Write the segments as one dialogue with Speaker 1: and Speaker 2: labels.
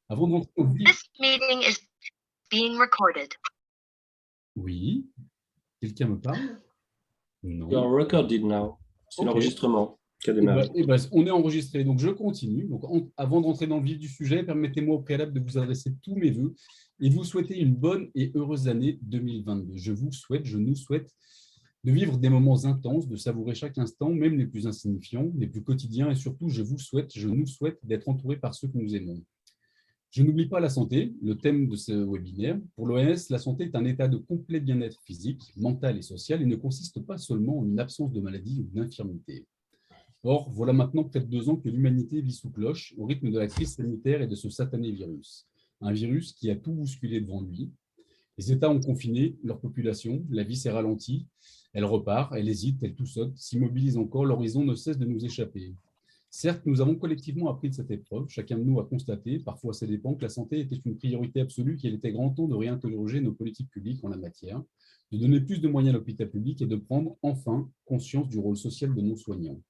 Speaker 1: Avant d'entrer dans le vif,
Speaker 2: This meeting is being recorded.
Speaker 1: oui, quelqu'un me parle?
Speaker 3: You are
Speaker 1: Non.
Speaker 3: recorded now. C'est
Speaker 1: Ok.
Speaker 3: l'enregistrement qui a
Speaker 1: Eh ben,
Speaker 3: démarré.
Speaker 1: on est enregistré, donc je continue. Donc, avant d'entrer dans le vif du sujet, permettez-moi au préalable de vous adresser tous mes voeux et de vous souhaiter une bonne et heureuse année 2022. Je nous souhaite de vivre des moments intenses, de savourer chaque instant, même les plus insignifiants, les plus quotidiens, et surtout, je nous souhaite d'être entourés par ceux que nous aimons. Je n'oublie pas la santé, le thème de ce webinaire. Pour l'OMS, la santé est un état de complet bien-être physique, mental et social et ne consiste pas seulement en une absence de maladie ou d'infirmité. Or, voilà maintenant près de 2 ans que l'humanité vit sous cloche au rythme de la crise sanitaire et de ce satané virus. Un virus qui a tout bousculé devant lui. Les États ont confiné leur population, la vie s'est ralentie, elle repart, elle hésite, elle toussote, s'immobilise encore, l'horizon ne cesse de nous échapper. Certes, nous avons collectivement appris de cette épreuve. Chacun de nous a constaté, parfois à ses dépens, que la santé était une priorité absolue, qu'il était grand temps de réinterroger nos politiques publiques en la matière, de donner plus de moyens à l'hôpital public et de prendre enfin conscience du rôle social de nos soignants.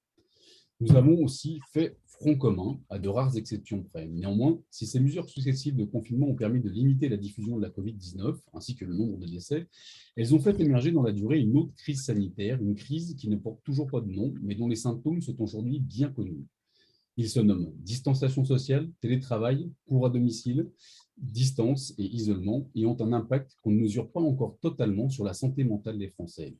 Speaker 1: Nous avons aussi fait front commun, à de rares exceptions près. Néanmoins, si ces mesures successives de confinement ont permis de limiter la diffusion de la Covid-19, ainsi que le nombre de décès, elles ont fait émerger dans la durée une autre crise sanitaire, une crise qui ne porte toujours pas de nom, mais dont les symptômes sont aujourd'hui bien connus. Ils se nomment distanciation sociale, télétravail, cours à domicile, distance et isolement, et ont un impact qu'on ne mesure pas encore totalement sur la santé mentale des Français.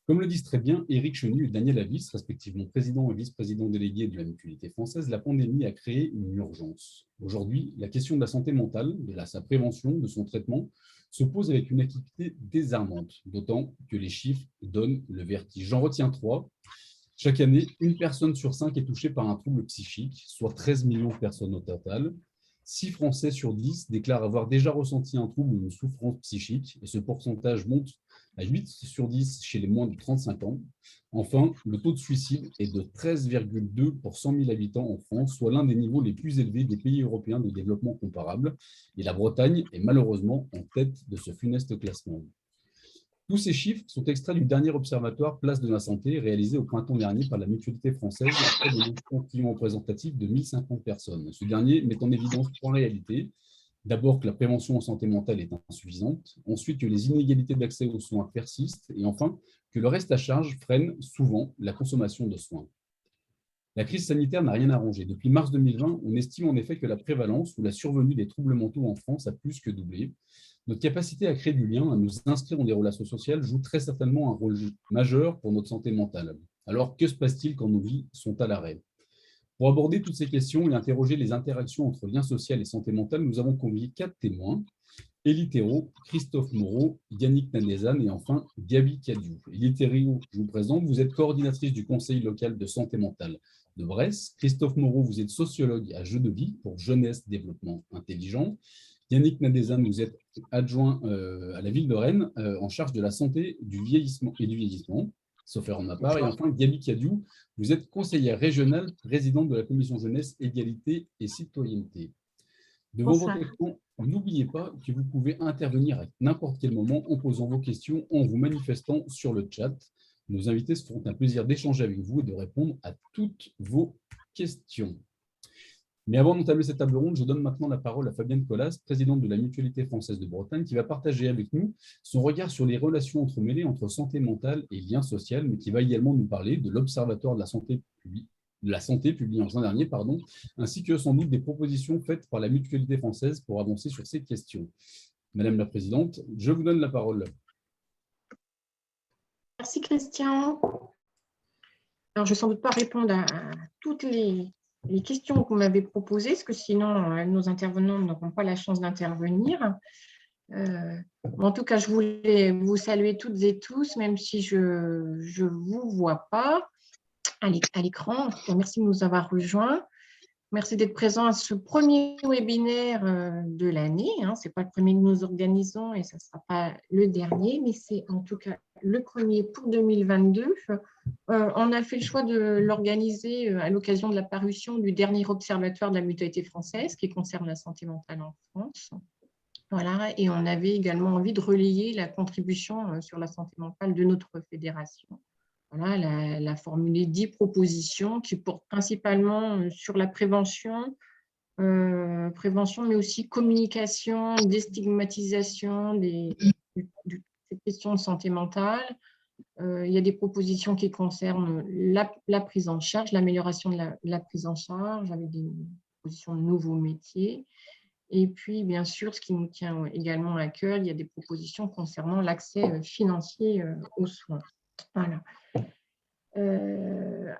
Speaker 1: Comme le disent très bien Éric Chenu et Daniel Avis, respectivement président et vice-président délégué de la Mutualité française, la pandémie a créé une urgence. Aujourd'hui, la question de la santé mentale, de sa prévention, de son traitement, se pose avec une acuité désarmante, d'autant que les chiffres donnent le vertige. J'en retiens 3. Chaque année, une personne sur 5 est touchée par un trouble psychique, soit 13 millions de personnes au total. 6 Français sur 10 déclarent avoir déjà ressenti un trouble ou une souffrance psychique, et ce pourcentage monte à 8 sur 10 chez les moins de 35 ans. Enfin, le taux de suicide est de 13,2 pour 100 000 habitants en France, soit l'un des niveaux les plus élevés des pays européens de développement comparable. Et la Bretagne est malheureusement en tête de ce funeste classement. Tous ces chiffres sont extraits du dernier observatoire Place de la Santé réalisé au printemps dernier par la Mutualité française auprès d'un échantillon représentatif de 1050 personnes. Ce dernier met en évidence 3 réalités. D'abord que la prévention en santé mentale est insuffisante, ensuite que les inégalités d'accès aux soins persistent, et enfin que le reste à charge freine souvent la consommation de soins. La crise sanitaire n'a rien arrangé. Depuis mars 2020, on estime en effet que la prévalence ou la survenue des troubles mentaux en France a plus que doublé. Notre capacité à créer du lien, à nous inscrire dans des relations sociales, joue très certainement un rôle majeur pour notre santé mentale. Alors, que se passe-t-il quand nos vies sont à l'arrêt? Pour aborder toutes ces questions et interroger les interactions entre lien social et santé mentale, nous avons convié 4 témoins. Élie Thérault, Christophe Moreau, Yannick Nadezan et enfin Gabi Cadiou. Élie Thérault, je vous présente, vous êtes coordinatrice du Conseil local de santé mentale de Brest. Christophe Moreau, vous êtes sociologue à Jeux de Vie pour Jeunesse Développement Intelligent. Yannick Nadezan, vous êtes adjoint à la ville de Rennes en charge de la santé du vieillissement et du vieillissement, sauf erreur de ma part. Et enfin, Gabi Cadiou, vous êtes conseillère régionale, présidente de la commission jeunesse, égalité et citoyenneté. Devant votre écran, n'oubliez pas que vous pouvez intervenir à n'importe quel moment en posant vos questions, en vous manifestant sur le chat. Nos invités se feront un plaisir d'échanger avec vous et de répondre à toutes vos questions. Mais avant d'entamer cette table ronde, je donne maintenant la parole à Fabienne Collas, présidente de la Mutualité française de Bretagne, qui va partager avec nous son regard sur les relations entremêlées entre santé mentale et lien social, mais qui va également nous parler de l'Observatoire de la santé publié en juin dernier, ainsi que sans doute des propositions faites par la Mutualité française pour avancer sur ces questions. Madame la Présidente, je vous donne la parole.
Speaker 4: Merci Christian. Alors, je ne vais sans doute pas répondre à toutes les questions que vous m'avez proposées, parce que sinon, nos intervenants n'auront pas la chance d'intervenir. En tout cas, je voulais vous saluer toutes et tous, même si je ne vous vois pas à l'écran. En tout cas, merci de nous avoir rejoints. Merci d'être présent à ce premier webinaire de l'année. Ce n'est pas le premier que nous organisons et ce ne sera pas le dernier, mais c'est en tout cas le premier pour 2022. On a fait le choix de l'organiser à l'occasion de la parution du dernier observatoire de la Mutualité française qui concerne la santé mentale en France. Voilà, et on avait également envie de relayer la contribution sur la santé mentale de notre fédération. Voilà, elle a formulé 10 propositions qui portent principalement sur la prévention, prévention, mais aussi communication, déstigmatisation des questions de santé mentale. Il y a des propositions qui concernent la prise en charge, l'amélioration de la prise en charge avec des propositions de nouveaux métiers. Et puis, bien sûr, ce qui nous tient également à cœur, il y a des propositions concernant l'accès financier aux soins. Voilà.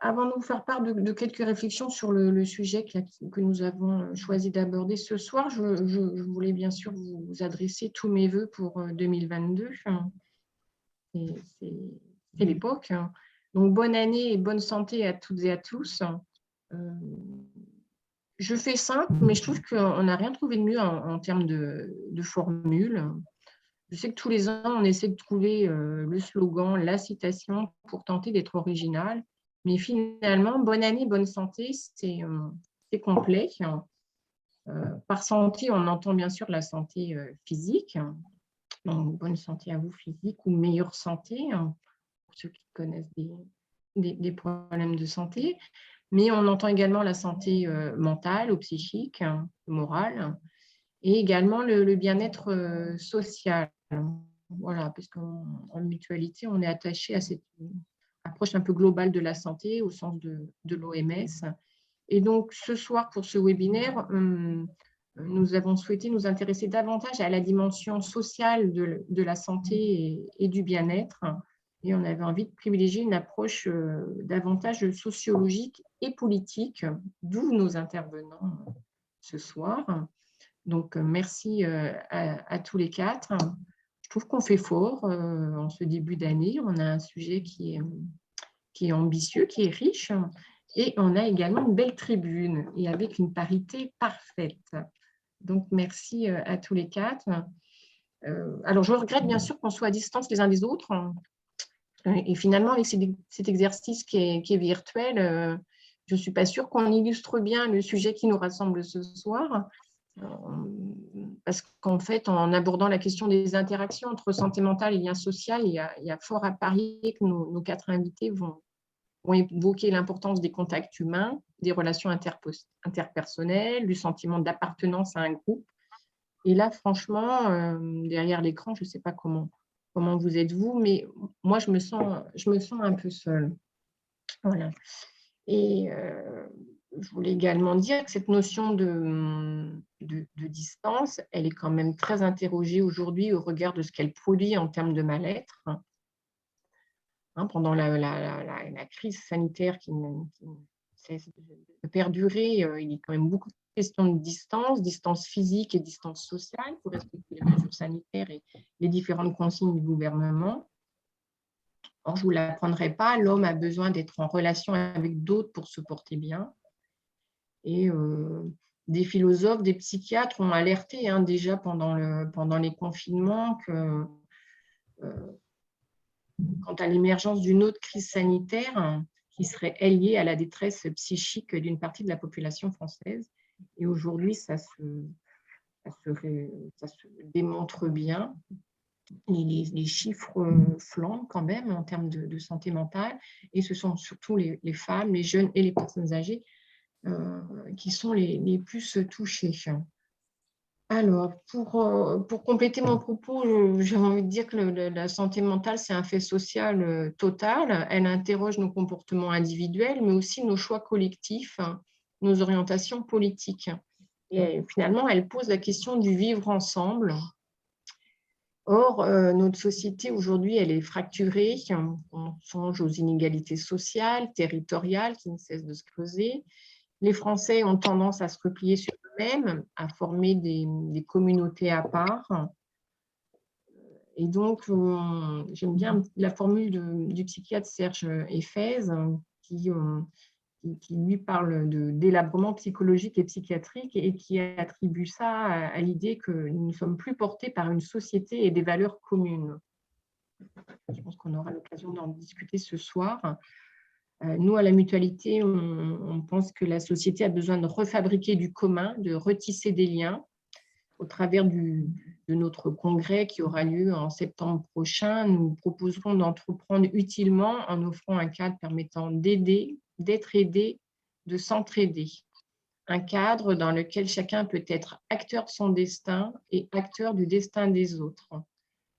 Speaker 4: Avant de vous faire part de quelques réflexions sur le sujet que nous avons choisi d'aborder ce soir, je voulais bien sûr vous adresser tous mes voeux pour 2022. C'est l'époque. Donc, bonne année et bonne santé à toutes et à tous. Je fais simple, mais je trouve qu'on n'a rien trouvé de mieux en termes de formule. Je sais que tous les ans, on essaie de trouver le slogan, la citation pour tenter d'être original. Mais finalement, bonne année, bonne santé, c'est complet. Par santé, on entend bien sûr la santé physique. Donc, bonne santé à vous physique ou meilleure santé, pour ceux qui connaissent des problèmes de santé. Mais on entend également la santé mentale ou psychique, morale, et également le bien-être social. Voilà, parce qu'en mutualité, on est attaché à cette approche un peu globale de la santé au sens de l'OMS. Et donc, ce soir, pour ce webinaire, nous avons souhaité nous intéresser davantage à la dimension sociale de la santé et du bien-être. Et on avait envie de privilégier une approche davantage sociologique et politique, d'où nos intervenants ce soir. Donc, merci à tous les quatre. Je trouve qu'on fait fort en ce début d'année. On a un sujet qui est ambitieux, qui est riche, et on a également une belle tribune, et avec une parité parfaite. Donc, merci à tous les quatre. Alors, je regrette bien sûr qu'on soit à distance les uns des autres. Et finalement, avec cet exercice qui est virtuel, je ne suis pas sûre qu'on illustre bien le sujet qui nous rassemble ce soir. Parce qu'en fait, en abordant la question des interactions entre santé mentale et lien social, il y a fort à parier que nos quatre invités vont évoquer l'importance des contacts humains, des relations interpersonnelles, du sentiment d'appartenance à un groupe. Et là, franchement, derrière l'écran, je ne sais pas comment vous êtes vous, mais moi, je me sens un peu seule. Voilà. Et je voulais également dire que cette notion de distance, elle est quand même très interrogée aujourd'hui au regard de ce qu'elle produit en termes de mal-être. Pendant la crise sanitaire qui cesse de perdurer, il y a quand même beaucoup de questions de distance physique et distance sociale pour respecter les mesures sanitaires et les différentes consignes du gouvernement. Or, je ne vous l'apprendrai pas, l'homme a besoin d'être en relation avec d'autres pour se porter bien. Et des philosophes, des psychiatres ont alerté déjà pendant les confinements que quant à l'émergence d'une autre crise sanitaire qui serait liée à la détresse psychique d'une partie de la population française. Et aujourd'hui, ça se démontre bien. Les chiffres flambent quand même en termes de santé mentale, et ce sont surtout les femmes, les jeunes et les personnes âgées qui sont les plus touchées. Alors, pour compléter mon propos, j'ai envie de dire que la santé mentale, c'est un fait social total. Elle interroge nos comportements individuels, mais aussi nos choix collectifs, nos orientations politiques. Et finalement, elle pose la question du vivre ensemble. Or, notre société aujourd'hui, elle est fracturée. On songe aux inégalités sociales, territoriales qui ne cessent de se creuser. Les Français ont tendance à se replier sur eux-mêmes, à former des communautés à part. Et donc, j'aime bien la formule du psychiatre Serge Effès, qui lui parle de délabrement psychologique et psychiatrique, et qui attribue ça à l'idée que nous ne sommes plus portés par une société et des valeurs communes. Je pense qu'on aura l'occasion d'en discuter ce soir. Nous, à la Mutualité, on pense que la société a besoin de refabriquer du commun, de retisser des liens. Au travers de notre congrès qui aura lieu en septembre prochain, nous proposerons d'entreprendre utilement en offrant un cadre permettant d'aider, d'être aidé, de s'entraider. un cadre dans lequel chacun peut être acteur de son destin et acteur du destin des autres.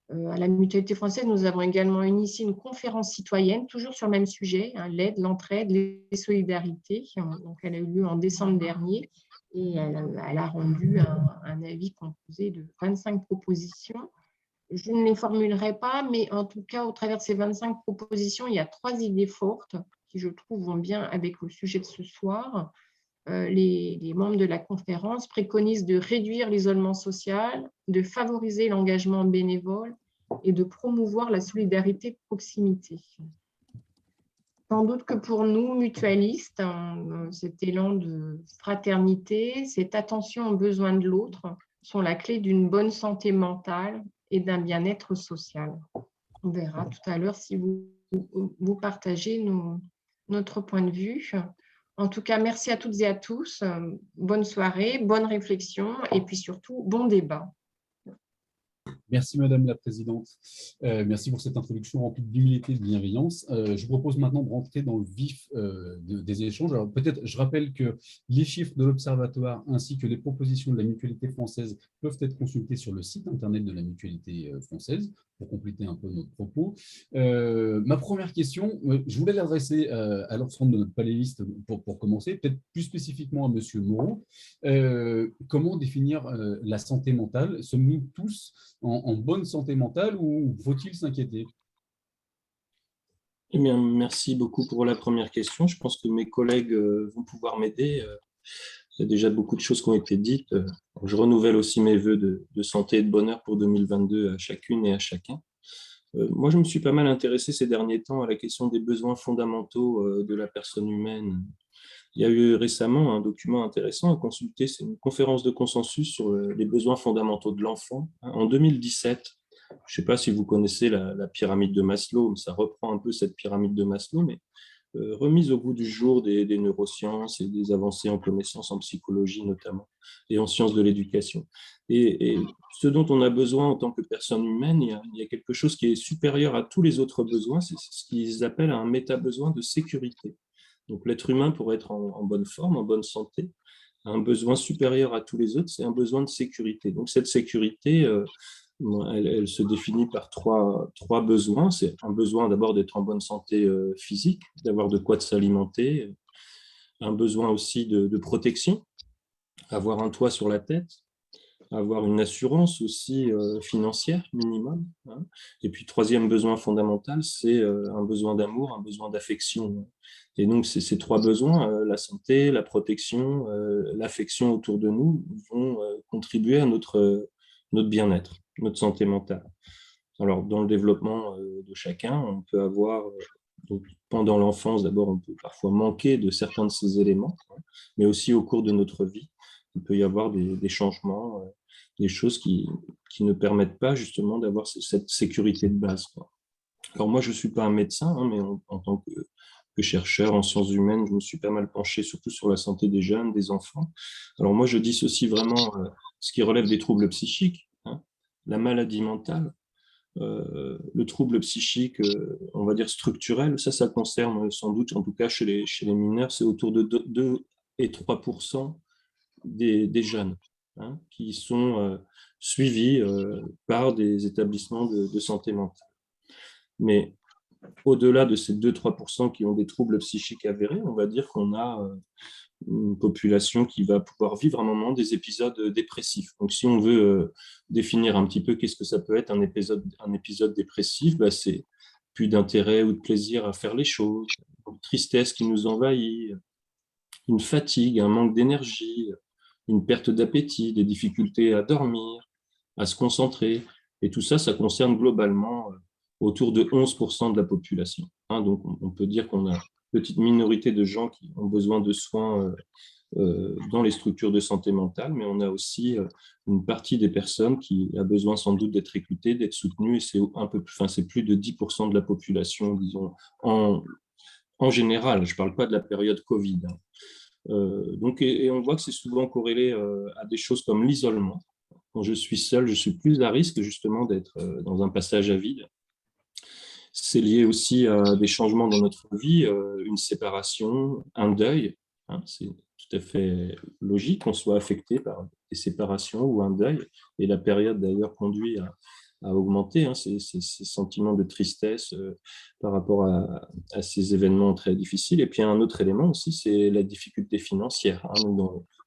Speaker 4: À la Mutualité française, nous avons également initié une conférence citoyenne, toujours sur le même sujet, hein, l'aide, l'entraide, les solidarités. Donc, elle a eu lieu en décembre dernier et elle a rendu un avis composé de 25 propositions. Je ne les formulerai pas, mais en tout cas, au travers de ces 25 propositions, il y a 3 idées fortes qui, je trouve, vont bien avec le sujet de ce soir. Les membres de la conférence préconisent de réduire l'isolement social, de favoriser l'engagement bénévole et de promouvoir la solidarité de proximité. Sans doute que pour nous, mutualistes, cet élan de fraternité, cette attention aux besoins de l'autre sont la clé d'une bonne santé mentale et d'un bien-être social. On verra tout à l'heure si vous partagez notre point de vue. En tout cas, merci à toutes et à tous. Bonne soirée, bonne réflexion et puis surtout, bon débat.
Speaker 1: Merci Madame la Présidente. Merci pour cette introduction remplie d'humilité et de bienveillance. Je vous propose maintenant de rentrer dans le vif des échanges. Alors peut-être, je rappelle que les chiffres de l'Observatoire ainsi que les propositions de la Mutualité française peuvent être consultés sur le site internet de la Mutualité française pour compléter un peu notre propos. Ma première question, je voulais l'adresser à l'ensemble de notre panéliste pour commencer, peut-être plus spécifiquement à Monsieur Moreau. Comment définir la santé mentale? Sommes-nous tous en bonne santé mentale ou faut-il s'inquiéter?
Speaker 3: Eh bien, merci beaucoup pour la première question. Je pense que mes collègues vont pouvoir m'aider. Il y a déjà beaucoup de choses qui ont été dites. Je renouvelle aussi mes vœux de santé et de bonheur pour 2022 à chacune et à chacun. Moi, je me suis pas mal intéressé ces derniers temps à la question des besoins fondamentaux de la personne humaine. Il y a eu récemment un document intéressant à consulter, c'est une conférence de consensus sur les besoins fondamentaux de l'enfant en 2017. Je ne sais pas si vous connaissez la pyramide de Maslow, mais ça reprend un peu cette pyramide de Maslow, mais remise au goût du jour des neurosciences et des avancées en connaissances en psychologie notamment, et en sciences de l'éducation. Et ce dont on a besoin en tant que personne humaine, il y a quelque chose qui est supérieur à tous les autres besoins, c'est ce qu'ils appellent un méta-besoin de sécurité. Donc l'être humain, pour être en bonne forme, en bonne santé, a un besoin supérieur à tous les autres, c'est un besoin de sécurité. Donc cette sécurité, elle se définit par trois besoins. C'est un besoin d'abord d'être en bonne santé physique, d'avoir de quoi s'alimenter, un besoin aussi de protection, avoir un toit sur la tête, avoir une assurance aussi financière minimum. Hein. Et puis, troisième besoin fondamental, c'est un besoin d'amour, un besoin d'affection. Et donc, ces trois besoins, la santé, la protection, l'affection autour de nous, vont contribuer à notre bien-être, notre santé mentale. Alors, dans le développement de chacun, on peut avoir, donc, pendant l'enfance, d'abord, on peut parfois manquer de certains de ces éléments, hein, mais aussi au cours de notre vie, il peut y avoir des changements, des choses qui ne permettent pas justement d'avoir cette sécurité de base, quoi. Alors moi, je ne suis pas un médecin, hein, mais en tant que chercheur en sciences humaines, je me suis pas mal penché surtout sur la santé des jeunes, des enfants. Alors moi, je dissocie vraiment ce qui relève des troubles psychiques, hein, la maladie mentale, le trouble psychique, on va dire structurel, ça concerne sans doute, en tout cas chez les mineurs, c'est autour de 2 et 3% des jeunes, hein, qui sont suivis par des établissements de santé mentale. Mais au-delà de ces 2-3% qui ont des troubles psychiques avérés, on va dire qu'on a une population qui va pouvoir vivre un moment des épisodes dépressifs. Donc, si on veut définir un petit peu qu'est-ce que ça peut être un épisode dépressif, bah, c'est plus d'intérêt ou de plaisir à faire les choses, une tristesse qui nous envahit, une fatigue, un manque d'énergie, une perte d'appétit, des difficultés à dormir, à se concentrer. Et tout ça, ça concerne globalement autour de 11% de la population. Hein, donc, on peut dire qu'on a une petite minorité de gens qui ont besoin de soins dans les structures de santé mentale, mais on a aussi une partie des personnes qui a besoin sans doute d'être écoutées, d'être soutenues, et c'est plus de 10% de la population, disons, en général. Je ne parle pas de la période Covid. Hein. Donc, et on voit que c'est souvent corrélé à des choses comme l'isolement. Quand je suis seul, je suis plus à risque justement d'être dans un passage à vide. C'est lié aussi à des changements dans notre vie, une séparation, un deuil. Hein, tout à fait logique qu'on soit affecté par des séparations ou un deuil. Et la période, d'ailleurs, conduit à augmenter ces sentiments de tristesse par rapport à ces événements très difficiles. Et puis, un autre élément aussi, c'est la difficulté financière.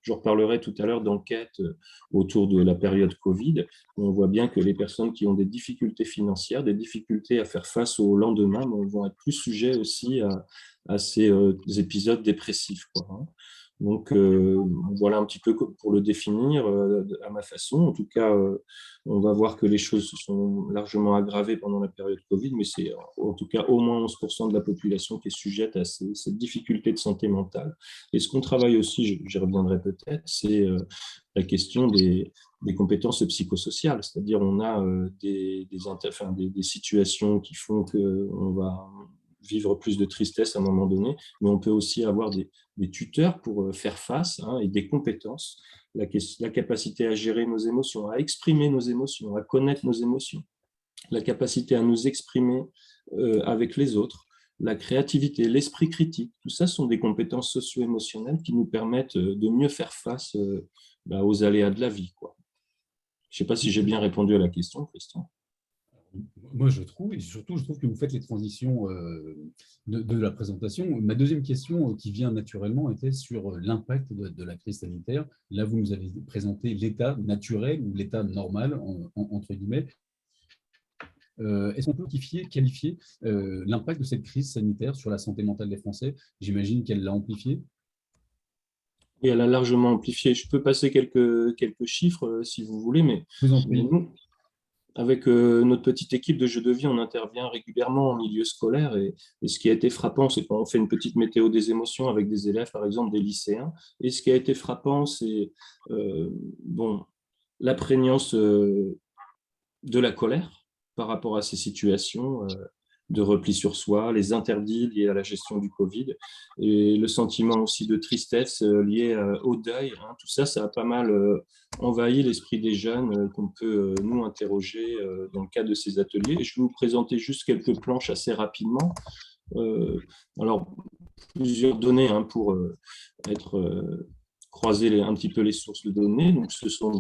Speaker 3: Je reparlerai tout à l'heure d'enquêtes autour de la période Covid. On voit bien que les personnes qui ont des difficultés financières, des difficultés à faire face au lendemain, vont être plus sujets aussi à ces épisodes dépressifs, quoi, hein. Donc, voilà un petit peu pour le définir à ma façon. En tout cas, on va voir que les choses se sont largement aggravées pendant la période Covid, mais c'est en tout cas au moins 11% de la population qui est sujette à cette difficulté de santé mentale. Et ce qu'on travaille aussi, j'y reviendrai peut-être, c'est la question des compétences psychosociales. C'est-à-dire on a des situations qui font qu'on va vivre plus de tristesse à un moment donné, mais on peut aussi avoir des tuteurs pour faire face, hein, et des compétences, la capacité à gérer nos émotions, à exprimer nos émotions, à connaître nos émotions, la capacité à nous exprimer avec les autres, la créativité, l'esprit critique, tout ça sont des compétences socio-émotionnelles qui nous permettent de mieux faire face aux aléas de la vie, quoi. Je ne sais pas si j'ai bien répondu à la question, Christian.
Speaker 1: Moi, je trouve, et surtout, je trouve que vous faites les transitions de la présentation. Ma deuxième question qui vient naturellement était sur l'impact de la crise sanitaire. Là, vous nous avez présenté l'état naturel ou l'état normal, entre guillemets. Est-ce qu'on peut qualifier l'impact de cette crise sanitaire sur la santé mentale des Français? J'imagine qu'elle l'a amplifié.
Speaker 3: Oui, elle a largement amplifié. Je peux passer quelques chiffres si vous voulez, mais
Speaker 1: Je vous en prie.
Speaker 3: nous, avec notre petite équipe de Jeux de vie, on intervient régulièrement en milieu scolaire et ce qui a été frappant, c'est qu'on fait une petite météo des émotions avec des élèves, par exemple des lycéens. Et ce qui a été frappant, c'est la prégnance de la colère par rapport à ces situations de repli sur soi, les interdits liés à la gestion du Covid et le sentiment aussi de tristesse lié au deuil, hein. Tout ça, ça a pas mal envahi l'esprit des jeunes qu'on peut nous interroger dans le cadre de ces ateliers. Et je vais vous présenter juste quelques planches assez rapidement. Alors, plusieurs données pour croiser un petit peu les sources de données. Donc, ce sont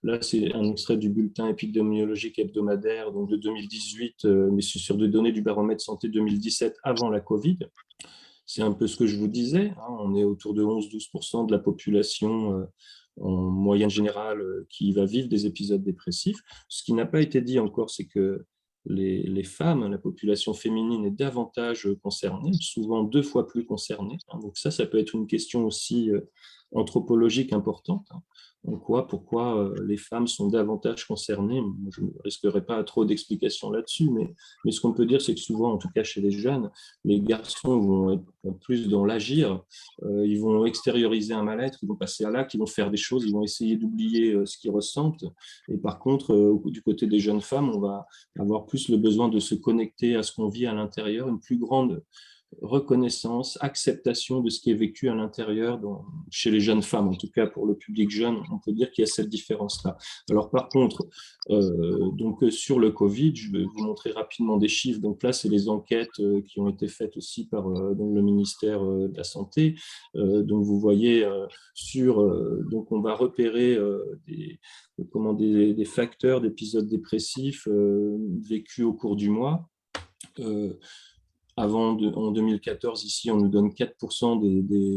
Speaker 3: Là, c'est un extrait du bulletin épidémiologique hebdomadaire donc de 2018, mais c'est sur des données du baromètre santé 2017 avant la Covid. C'est un peu ce que je vous disais, hein, on est autour de 11-12% de la population en moyenne générale qui va vivre des épisodes dépressifs. Ce qui n'a pas été dit encore, c'est que les femmes, la population féminine est davantage concernée, souvent 2 fois plus concernée, hein. Donc ça peut être une question aussi anthropologique importante, hein. Pourquoi les femmes sont davantage concernées? Je ne risquerai pas trop d'explications là-dessus, mais ce qu'on peut dire, c'est que souvent, en tout cas chez les jeunes, les garçons vont être plus dans l'agir, ils vont extérioriser un mal-être, ils vont passer à l'acte, ils vont faire des choses, ils vont essayer d'oublier ce qu'ils ressentent. Et par contre, du côté des jeunes femmes, on va avoir plus le besoin de se connecter à ce qu'on vit à l'intérieur, une plus grande reconnaissance, acceptation de ce qui est vécu à l'intérieur chez les jeunes femmes, en tout cas pour le public jeune, on peut dire qu'il y a cette différence-là. Alors par contre, sur le Covid, je vais vous montrer rapidement des chiffres. Donc là, c'est les enquêtes qui ont été faites aussi par le ministère de la Santé. Donc vous voyez donc on va repérer des facteurs d'épisodes dépressifs vécus au cours du mois. En 2014, ici, on nous donne 4% des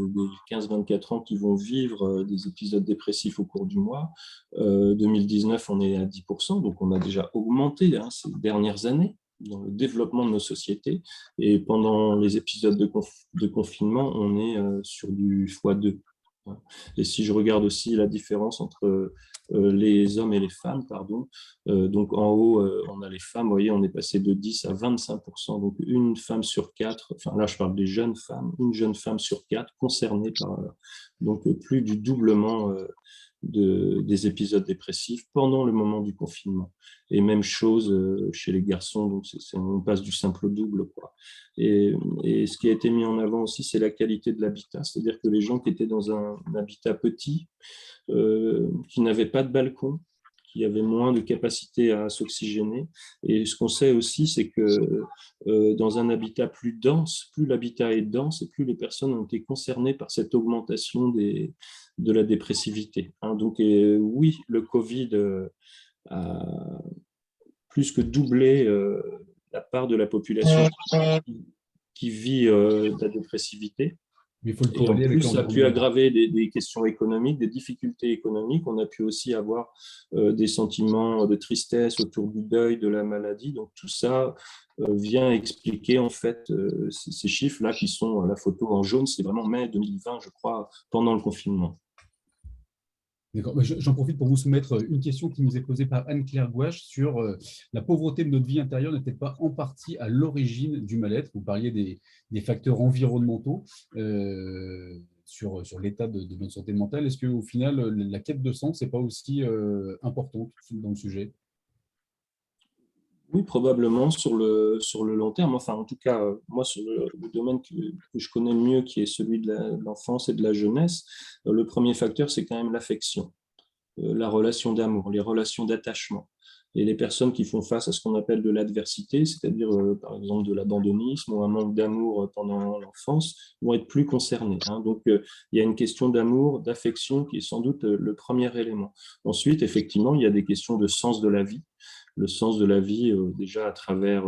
Speaker 3: 15-24 ans qui vont vivre des épisodes dépressifs au cours du mois. 2019, on est à 10%, donc on a déjà augmenté ces dernières années dans le développement de nos sociétés. Et pendant les épisodes de confinement, on est sur du x2. Et si je regarde aussi la différence entre les hommes et les femmes, donc en haut, on a les femmes, vous voyez, on est passé de 10 à 25%, donc une femme sur 4, enfin là je parle des jeunes femmes, une jeune femme sur 4 concernée par donc plus du doublement des épisodes dépressifs pendant le moment du confinement. Et même chose chez les garçons, donc on passe du simple au double, quoi. Et ce qui a été mis en avant aussi, c'est la qualité de l'habitat, c'est-à-dire que les gens qui étaient dans un habitat petit, qui n'avaient pas de balcon, qui avaient moins de capacité à s'oxygéner. Et ce qu'on sait aussi, c'est que dans un habitat plus dense, plus l'habitat est dense et plus les personnes ont été concernées par cette augmentation de la dépressivité. Hein. Donc oui, le Covid a plus que doublé la part de la population qui vit de la dépressivité.
Speaker 1: Mais il faut le
Speaker 3: Et en
Speaker 1: corréler avec
Speaker 3: plus, ça a pu
Speaker 1: l'environnement.
Speaker 3: aggraver des questions économiques, des difficultés économiques. On a pu aussi avoir des sentiments de tristesse autour du deuil, de la maladie. Donc tout ça vient expliquer en fait ces chiffres-là qui sont la photo en jaune. C'est vraiment mai 2020, je crois, pendant le confinement.
Speaker 1: D'accord. J'en profite pour vous soumettre une question qui nous est posée par Anne-Claire Gouache sur la pauvreté de notre vie intérieure n'est-elle pas en partie à l'origine du mal-être? Vous parliez des facteurs environnementaux sur l'état de notre santé mentale. Est-ce qu'au final, la quête de sens n'est pas aussi importante dans le sujet?
Speaker 3: Oui, probablement sur le long terme. Enfin, en tout cas, moi, sur le domaine que je connais le mieux, qui est celui de l'enfance et de la jeunesse, le premier facteur, c'est quand même l'affection, la relation d'amour, les relations d'attachement. Et les personnes qui font face à ce qu'on appelle de l'adversité, c'est-à-dire par exemple de l'abandonnisme ou un manque d'amour pendant l'enfance, vont être plus concernées. Hein. Donc il y a une question d'amour, d'affection qui est sans doute le premier élément. Ensuite, effectivement, il y a des questions de sens de la vie. Le sens de la vie déjà à travers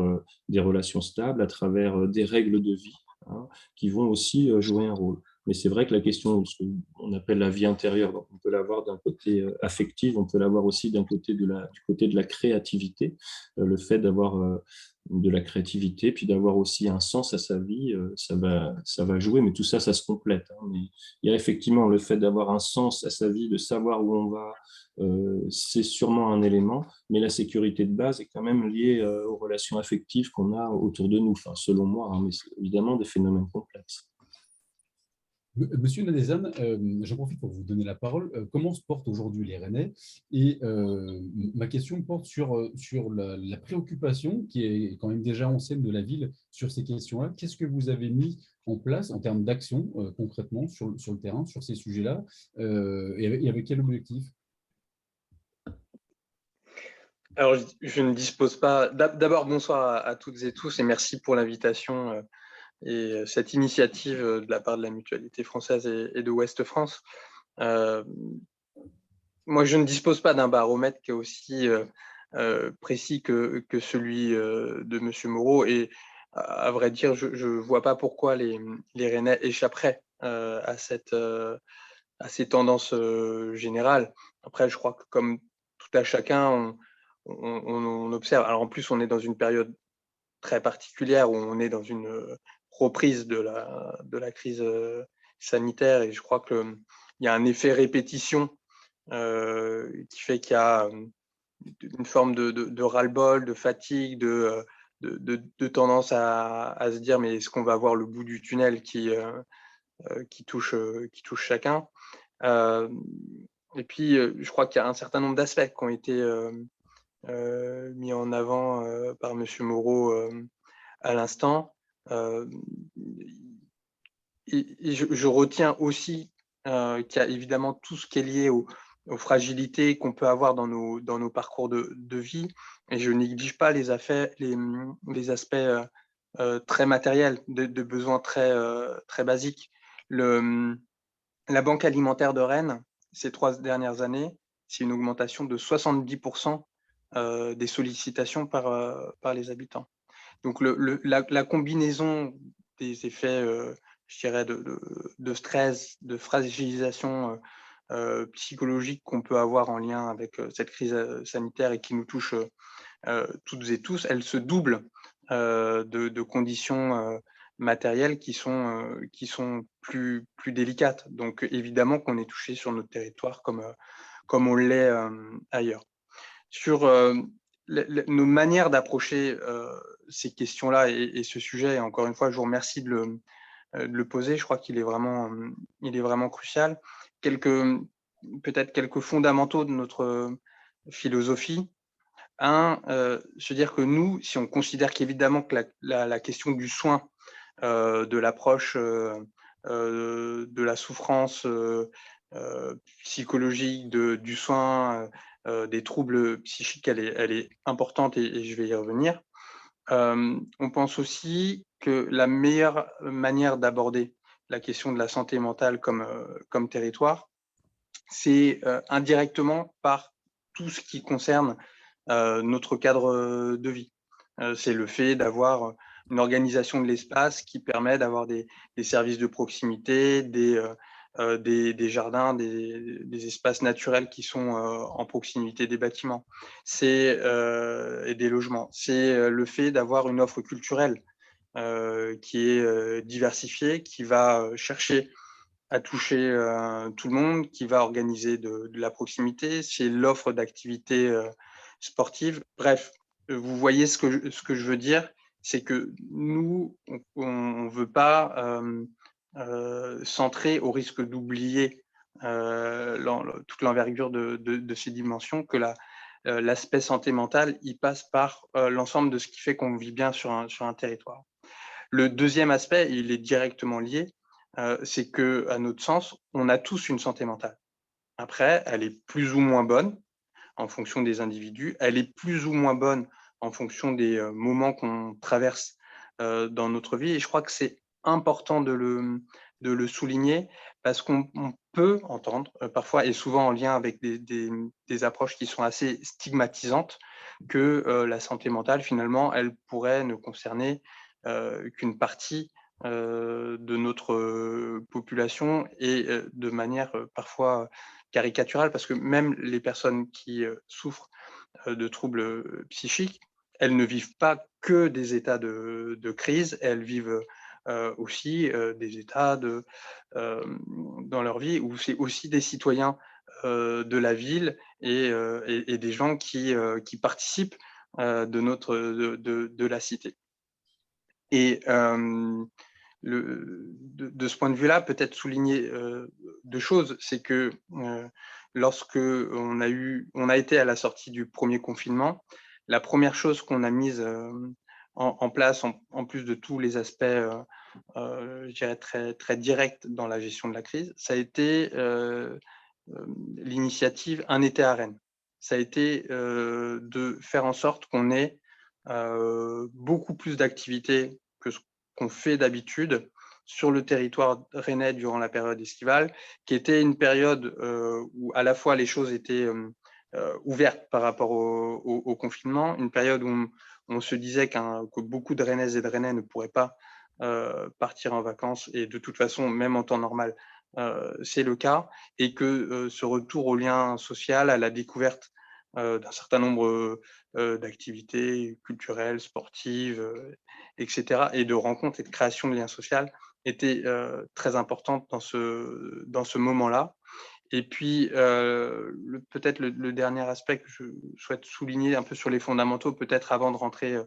Speaker 3: des relations stables, à travers des règles de vie, hein, qui vont aussi jouer un rôle. Mais c'est vrai que la question, ce qu'on appelle la vie intérieure, donc on peut l'avoir d'un côté affectif, on peut l'avoir aussi du côté de la créativité, le fait d'avoir de la créativité, puis d'avoir aussi un sens à sa vie, ça va jouer, mais tout ça, ça se complète. Hein. Mais il y a effectivement le fait d'avoir un sens à sa vie, de savoir où on va, c'est sûrement un élément, mais la sécurité de base est quand même liée aux relations affectives qu'on a autour de nous, enfin, selon moi, hein, mais c'est évidemment des phénomènes complexes.
Speaker 1: Monsieur Nadezan, j'en profite pour vous donner la parole. Comment se portent aujourd'hui les Rennais? Et ma question porte sur la préoccupation qui est quand même déjà ancienne de la ville sur ces questions-là. Qu'est-ce que vous avez mis en place en termes d'action concrètement sur le terrain, sur ces sujets-là, et avec quel objectif?
Speaker 5: Alors, je ne dispose pas. D'abord, bonsoir à toutes et tous et merci pour l'invitation et cette initiative de la part de la Mutualité française et de Ouest France. Moi, je ne dispose pas d'un baromètre qui est aussi précis que celui de M. Moreau. Et à vrai dire, je ne vois pas pourquoi les Rennais échapperaient à ces tendances générales. Après, je crois que comme tout à chacun, on observe. Alors en plus, on est dans une période très particulière où on est dans une reprise de la crise sanitaire et je crois qu'il y a un effet répétition qui fait qu'il y a une forme de ras-le-bol, de fatigue, de tendance à se dire mais est-ce qu'on va voir le bout du tunnel qui touche chacun. Et puis, je crois qu'il y a un certain nombre d'aspects qui ont été mis en avant par M. Moreau à l'instant. Et je retiens aussi qu'il y a évidemment tout ce qui est lié aux fragilités qu'on peut avoir dans nos parcours de vie. Et je ne néglige pas les aspects très matériels, de besoins très basiques. La Banque alimentaire de Rennes, ces 3 dernières années, c'est une augmentation de 70% des sollicitations par les habitants. Donc, la combinaison des effets, je dirais, de stress, de fragilisation psychologique qu'on peut avoir en lien avec cette crise sanitaire et qui nous touche toutes et tous, elle se double de conditions matérielles qui sont plus délicates. Donc, évidemment qu'on est touché sur notre territoire comme on l'est ailleurs. Sur nos manières d'approcher ces questions-là et ce sujet, et encore une fois, je vous remercie de le poser. Je crois qu'il est vraiment crucial. Peut-être quelques fondamentaux de notre philosophie. Se dire que nous, si on considère qu'évidemment que la question du soin, de l'approche de la souffrance psychologique, du soin, des troubles psychiques, elle est importante et je vais y revenir. On pense aussi que la meilleure manière d'aborder la question de la santé mentale comme territoire, c'est indirectement par tout ce qui concerne notre cadre de vie. C'est le fait d'avoir une organisation de l'espace qui permet d'avoir des services de proximité, des jardins, des espaces naturels qui sont en proximité des bâtiments, et des logements. C'est le fait d'avoir une offre culturelle qui est diversifiée, qui va chercher à toucher tout le monde, qui va organiser de la proximité. C'est l'offre d'activités sportives. Bref, vous voyez ce que je veux dire, c'est que nous, on ne veut pas centrer au risque d'oublier toute l'envergure de ces dimensions, que l'aspect santé mentale, il passe par l'ensemble de ce qui fait qu'on vit bien sur un territoire. Le deuxième aspect, il est directement lié, c'est qu'à notre sens, on a tous une santé mentale. Après, elle est plus ou moins bonne en fonction des individus, elle est plus ou moins bonne en fonction des moments qu'on traverse dans notre vie. Et je crois que c'est important de le souligner, parce qu'on peut entendre parfois, et souvent en lien avec des approches qui sont assez stigmatisantes, que la santé mentale, finalement, elle pourrait ne concerner qu'une partie de notre population, et de manière parfois caricaturale, parce que même les personnes qui souffrent de troubles psychiques, elles ne vivent pas que des états de crise, elles vivent aussi des états dans leur vie où c'est aussi des citoyens de la ville, et des gens qui participent de la cité. Et de ce point de vue-là, peut-être souligner deux choses. C'est que lorsque on a été à la sortie du premier confinement, la première chose qu'on a mise en place, en plus de tous les aspects, je dirais, très, très directs dans la gestion de la crise, ça a été l'initiative Un été à Rennes. Ça a été de faire en sorte qu'on ait beaucoup plus d'activités que ce qu'on fait d'habitude sur le territoire rennais durant la période estivale, qui était une période où à la fois les choses étaient ouvertes par rapport au confinement, une période où on se disait que beaucoup de Rennaises et de Rennais ne pourraient pas partir en vacances, et de toute façon, même en temps normal, c'est le cas, et que ce retour au lien social, à la découverte d'un certain nombre d'activités culturelles, sportives, etc., et de rencontres et de création de liens sociaux était très importante dans ce moment-là. Et puis, peut-être le dernier aspect que je souhaite souligner un peu sur les fondamentaux, peut-être avant de rentrer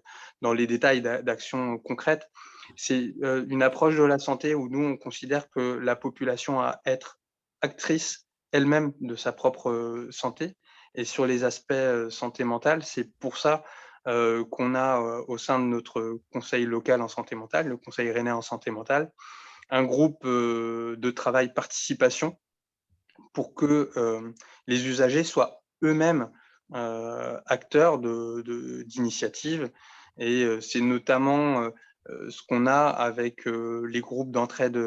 Speaker 5: dans les détails d'actions concrètes, c'est une approche de la santé où nous, on considère que la population a à être actrice elle-même de sa propre santé. Et sur les aspects santé mentale, c'est pour ça qu'on a au sein de notre conseil local en santé mentale, le conseil rennais en santé mentale, un groupe de travail participation, pour que les usagers soient eux-mêmes acteurs d'initiatives. Et c'est notamment ce qu'on a avec les groupes d'entraide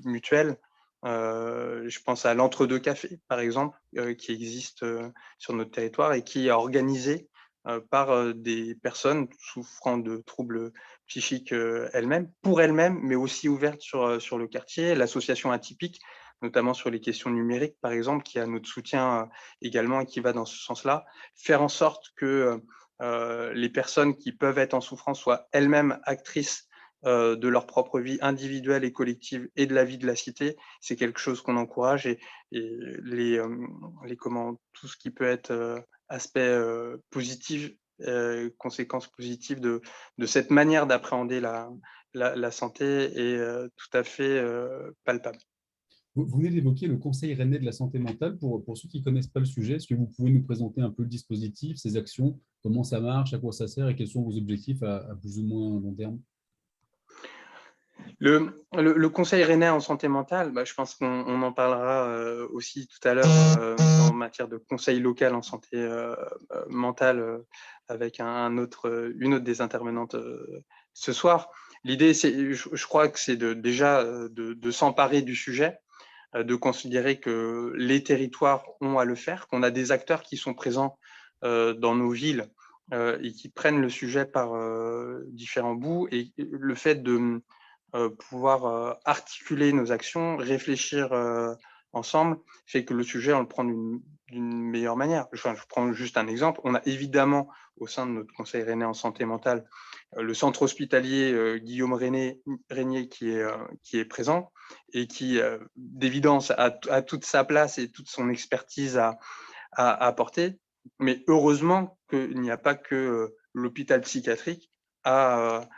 Speaker 5: mutuelle. Je pense à l'Entre-deux Cafés, par exemple, qui existe sur notre territoire et qui est organisé par des personnes souffrant de troubles psychiques elles-mêmes, pour elles-mêmes, mais aussi ouvertes sur le quartier. L'association Atypique, notamment sur les questions numériques, par exemple, qui a notre soutien également et qui va dans ce sens-là. Faire en sorte que les personnes qui peuvent être en souffrance soient elles-mêmes actrices de leur propre vie individuelle et collective et de la vie de la cité, c'est quelque chose qu'on encourage, et tout ce qui peut être aspect positif, conséquences positives de cette manière d'appréhender la santé est tout à fait palpable.
Speaker 1: Vous venez d'évoquer le Conseil rennais de la santé mentale. Pour ceux qui ne connaissent pas le sujet, est-ce que vous pouvez nous présenter un peu le dispositif, ses actions, comment ça marche, à quoi ça sert et quels sont vos objectifs à plus ou moins long terme?
Speaker 5: Le Conseil rennais en santé mentale, je pense qu'on en parlera aussi tout à l'heure en matière de conseil local en santé mentale avec une autre des intervenantes ce soir. L'idée, je crois que c'est déjà de s'emparer du sujet, de considérer que les territoires ont à le faire, qu'on a des acteurs qui sont présents dans nos villes et qui prennent le sujet par différents bouts. Et le fait de pouvoir articuler nos actions, réfléchir ensemble, fait que le sujet, on le prend d'une meilleure manière. Je prends juste un exemple. On a évidemment, au sein de notre conseil rennais en santé mentale, le centre hospitalier Guillaume Régnier qui est présent et qui, d'évidence, a toute sa place et toute son expertise à apporter. Mais heureusement qu'il n'y a pas que l'hôpital psychiatrique à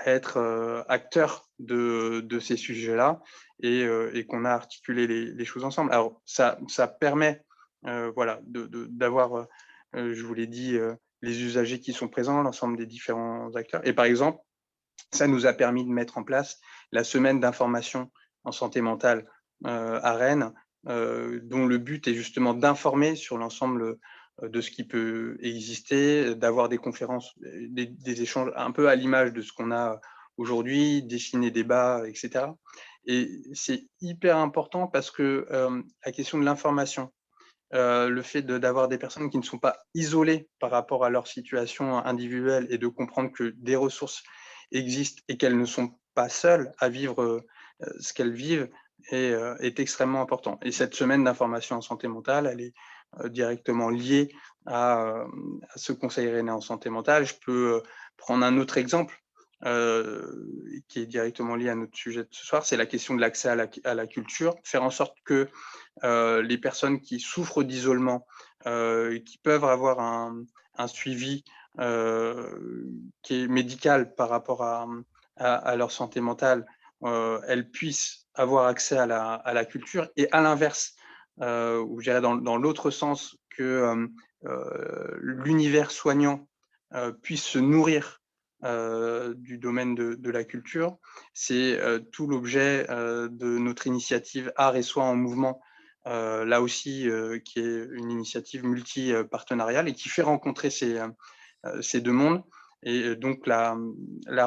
Speaker 5: être acteur de ces sujets-là et qu'on a articulé les choses ensemble. Alors, ça permet voilà, d'avoir, je vous l'ai dit, les usagers qui sont présents, l'ensemble des différents acteurs. Et par exemple, ça nous a permis de mettre en place la semaine d'information en santé mentale à Rennes, dont le but est justement d'informer sur l'ensemble de ce qui peut exister, d'avoir des conférences, des échanges un peu à l'image de ce qu'on a aujourd'hui, dessiner débats, etc. Et c'est hyper important parce que la question de l'information, le fait d'avoir des personnes qui ne sont pas isolées par rapport à leur situation individuelle et de comprendre que des ressources existent et qu'elles ne sont pas seules à vivre ce qu'elles vivent est extrêmement important. Et cette semaine d'information en santé mentale, elle est directement liée à ce conseil rennais en santé mentale. Je peux prendre un autre exemple qui est directement lié à notre sujet de ce soir, c'est la question de l'accès à la culture, faire en sorte que les personnes qui souffrent d'isolement, qui peuvent avoir un suivi qui est médical par rapport à leur santé mentale, elles puissent avoir accès à la culture. Et à l'inverse, ou je dirais dans l'autre sens, que l'univers soignant puisse se nourrir du domaine de la culture. C'est tout l'objet de notre initiative Art et Soins en mouvement, là aussi, qui est une initiative multi-partenariale et qui fait rencontrer ces deux mondes. Et donc, la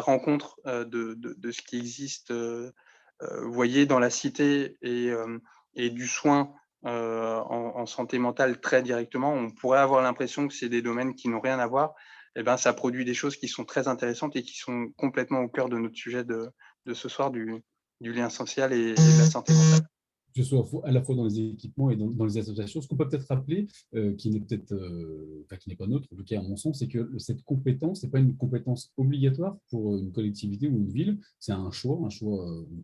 Speaker 5: rencontre de ce qui existe, vous voyez, dans la cité et du soin en santé mentale très directement, on pourrait avoir l'impression que c'est des domaines qui n'ont rien à voir. Eh ben, ça produit des choses qui sont très intéressantes et qui sont complètement au cœur de notre sujet de ce soir, du lien social et de la santé mentale.
Speaker 1: Que ce soit à la fois dans les équipements et dans les associations. Ce qu'on peut peut-être rappeler, qui n'est peut-être, qui n'est pas neutre, en tout cas à mon sens, c'est que cette compétence n'est pas une compétence obligatoire pour une collectivité ou une ville. C'est un choix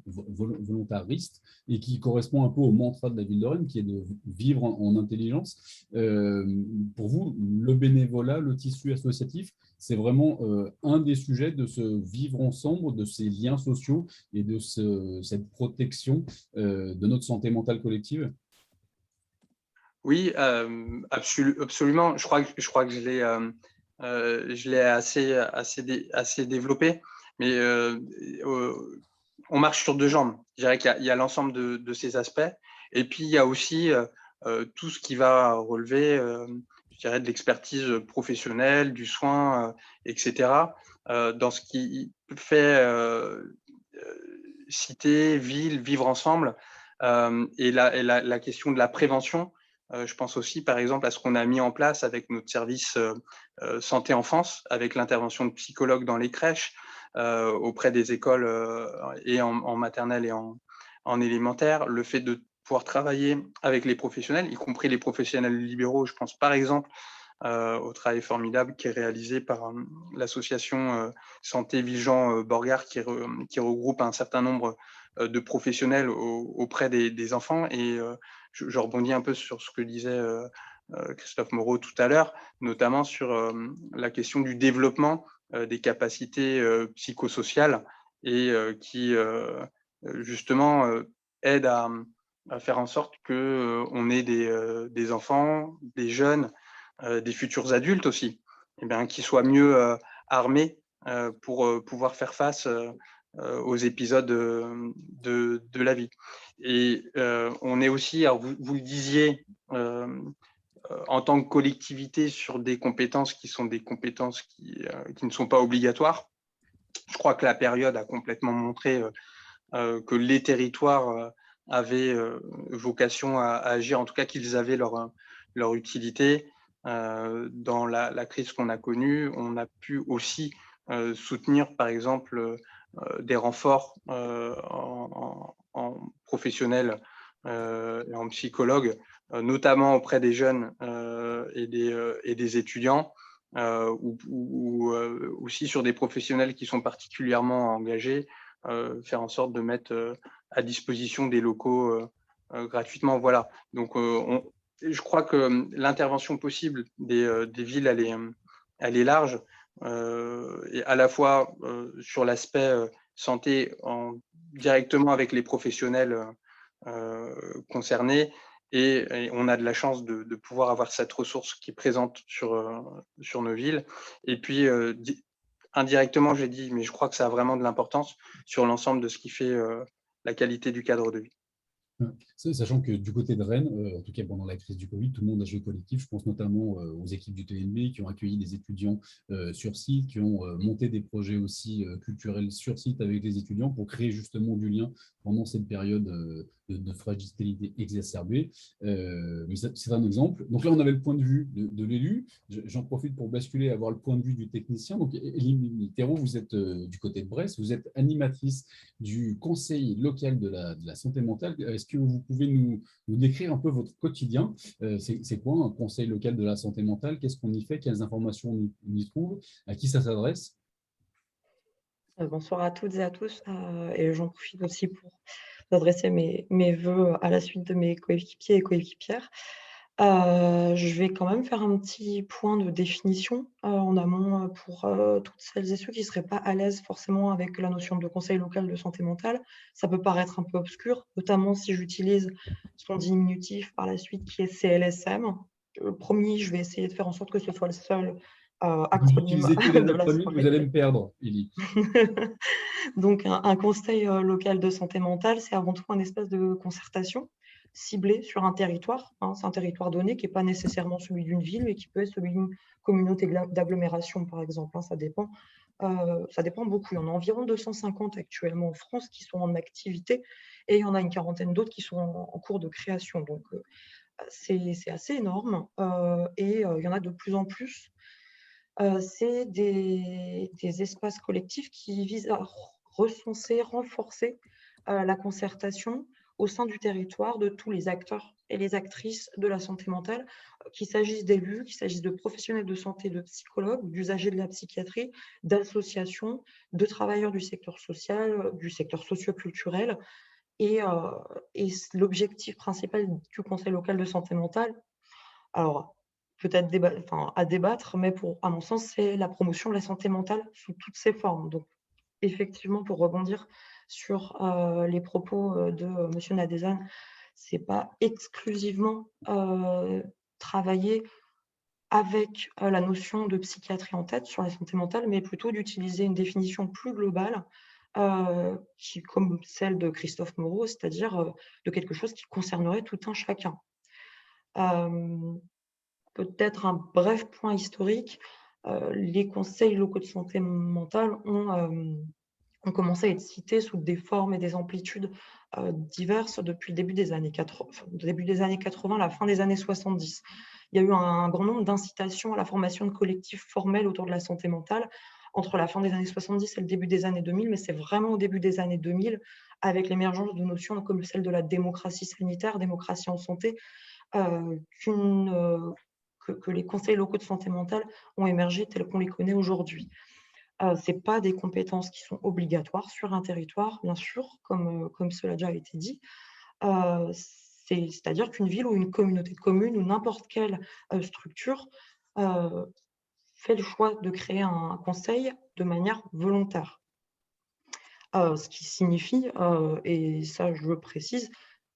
Speaker 1: volontariste et qui correspond un peu au mantra de la ville de Rennes, qui est de vivre en intelligence. Pour vous, le bénévolat, le tissu associatif, c'est vraiment un des sujets de ce vivre ensemble, de ces liens sociaux et de cette protection de notre santé mentale collective?
Speaker 5: Oui, absolument. Je crois que je l'ai assez développé, mais on marche sur deux jambes. Je dirais qu'il y a l'ensemble de ces aspects, et puis il y a aussi tout ce qui va relever, je dirais, de l'expertise professionnelle, du soin, etc. Dans ce qui fait cité, ville, vivre ensemble. Et la question de la prévention, je pense aussi par exemple à ce qu'on a mis en place avec notre service santé enfance, avec l'intervention de psychologues dans les crèches, auprès des écoles et en maternelle et en élémentaire, le fait de pouvoir travailler avec les professionnels, y compris les professionnels libéraux. Je pense par exemple au travail formidable qui est réalisé par l'association Santé Vigeant Borgard qui regroupe un certain nombre de professionnels auprès des enfants. Et je rebondis un peu sur ce que disait Christophe Moreau tout à l'heure, notamment sur la question du développement des capacités psychosociales et qui justement aide à faire en sorte qu'on ait des enfants, des jeunes, des futurs adultes aussi, qui soient mieux armés pour pouvoir faire face aux épisodes de la vie. Et on est aussi, alors vous le disiez, en tant que collectivité sur des compétences qui sont des compétences qui ne sont pas obligatoires. Je crois que la période a complètement montré que les territoires avaient vocation à agir, en tout cas qu'ils avaient leur utilité. Dans la crise qu'on a connue, on a pu aussi soutenir, par exemple, des renforts en professionnels et en psychologues, notamment auprès des jeunes et des étudiants, ou aussi sur des professionnels qui sont particulièrement engagés, faire en sorte de mettre à disposition des locaux gratuitement. Voilà. Donc, je crois que l'intervention possible des villes, elle est large, et à la fois sur l'aspect santé directement avec les professionnels concernés, et on a de la chance de pouvoir avoir cette ressource qui est présente sur nos villes. Et puis, indirectement, j'ai dit, mais je crois que ça a vraiment de l'importance sur l'ensemble de ce qui fait la qualité du cadre de vie.
Speaker 1: Sachant que du côté de Rennes, en tout cas pendant la crise du Covid, tout le monde a joué collectif. Je pense notamment aux équipes du TNB qui ont accueilli des étudiants sur site, qui ont monté des projets aussi culturels sur site avec les étudiants pour créer justement du lien pendant cette période de fragilité exacerbée. Mais c'est un exemple. Donc là, on avait le point de vue de l'élu. J'en profite pour basculer, avoir le point de vue du technicien. Donc, Élie Thérault, vous êtes du côté de Brest, vous êtes animatrice du conseil local de la santé mentale. Est-ce que vous pouvez nous décrire un peu votre quotidien? C'est quoi un conseil local de la santé mentale? Qu'est-ce qu'on y fait? Quelles informations on y trouve? À qui ça s'adresse?
Speaker 6: Bonsoir à toutes et à tous. Et j'en profite aussi pour adresser mes vœux à la suite de mes coéquipiers et coéquipières. Je vais quand même faire un petit point de définition en amont pour toutes celles et ceux qui ne seraient pas à l'aise forcément avec la notion de conseil local de santé mentale. Ça peut paraître un peu obscur, notamment si j'utilise son diminutif par la suite qui est CLSM. Promis, je vais essayer de faire en sorte que ce soit le seul
Speaker 1: Vous
Speaker 6: acronyme
Speaker 1: utilisez que les
Speaker 6: de la
Speaker 1: acronymes,
Speaker 6: soirée.
Speaker 1: vous allez me perdre, Élie.
Speaker 6: Donc, un conseil local de santé mentale, c'est avant tout un espace de concertation ciblé sur un territoire. C'est un territoire donné qui n'est pas nécessairement celui d'une ville, mais qui peut être celui d'une communauté d'agglomération, par exemple. Ça dépend beaucoup. Il y en a environ 250 actuellement en France qui sont en activité, et il y en a une quarantaine d'autres qui sont en cours de création. Donc, c'est assez énorme, et il y en a de plus en plus. C'est des espaces collectifs qui visent à recenser, renforcer la concertation au sein du territoire de tous les acteurs et les actrices de la santé mentale, qu'il s'agisse d'élus, qu'il s'agisse de professionnels de santé, de psychologues, d'usagers de la psychiatrie, d'associations, de travailleurs du secteur social, du secteur socio-culturel. Et l'objectif principal du Conseil local de santé mentale, alors peut-être à débattre, mais à mon sens, c'est la promotion de la santé mentale sous toutes ses formes. Donc, effectivement, pour rebondir sur les propos de M. Nadezan, ce n'est pas exclusivement travailler avec la notion de psychiatrie en tête sur la santé mentale, mais plutôt d'utiliser une définition plus globale, comme celle de Christophe Moreau, c'est-à-dire de quelque chose qui concernerait tout un chacun. Peut-être un bref point historique, les conseils locaux de santé mentale ont commencé à être cités sous des formes et des amplitudes diverses depuis le début des années 80, la fin des années 70. Il y a eu un grand nombre d'incitations à la formation de collectifs formels autour de la santé mentale entre la fin des années 70 et le début des années 2000, mais c'est vraiment au début des années 2000, avec l'émergence de notions comme celle de la démocratie sanitaire, démocratie en santé, que les conseils locaux de santé mentale ont émergé tels qu'on les connaît aujourd'hui. Ce n'est pas des compétences qui sont obligatoires sur un territoire, bien sûr, comme cela a déjà été dit. C'est-à-dire qu'une ville ou une communauté de communes ou n'importe quelle structure fait le choix de créer un conseil de manière volontaire. Ce qui signifie, et ça je le précise,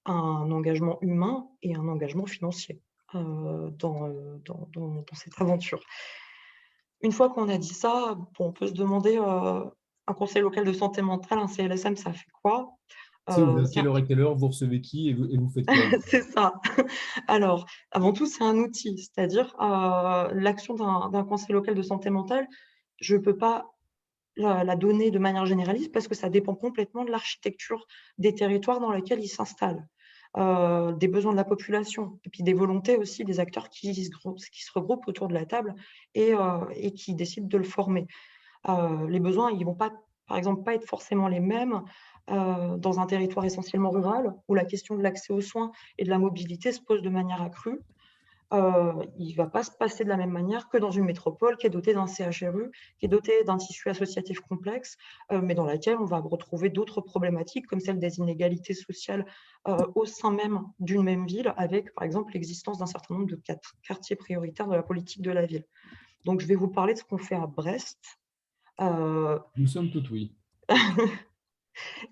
Speaker 6: un engagement humain et un engagement financier dans cette aventure. Une fois qu'on a dit ça, on peut se demander Un conseil local de santé mentale, un CLSM, ça fait quoi?
Speaker 1: C'est ouvert quelle heure et quelle heure, vous recevez qui et vous faites quoi?
Speaker 6: C'est ça. Alors, avant tout, c'est un outil, c'est-à-dire l'action d'un conseil local de santé mentale, je ne peux pas la donner de manière généraliste parce que ça dépend complètement de l'architecture des territoires dans lesquels ils s'installent, des besoins de la population et puis des volontés aussi des acteurs qui se regroupent autour de la table et qui décident de le former. Les besoins, ils vont pas, par exemple, pas être forcément les mêmes dans un territoire essentiellement rural où la question de l'accès aux soins et de la mobilité se pose de manière accrue. Il ne va pas se passer de la même manière que dans une métropole qui est dotée d'un CHRU, qui est dotée d'un tissu associatif complexe, mais dans laquelle on va retrouver d'autres problématiques comme celle des inégalités sociales au sein même d'une même ville, avec par exemple l'existence d'un certain nombre de quartiers prioritaires de la politique de la ville. Donc je vais vous parler de ce qu'on fait à Brest.
Speaker 1: Nous sommes tout oui.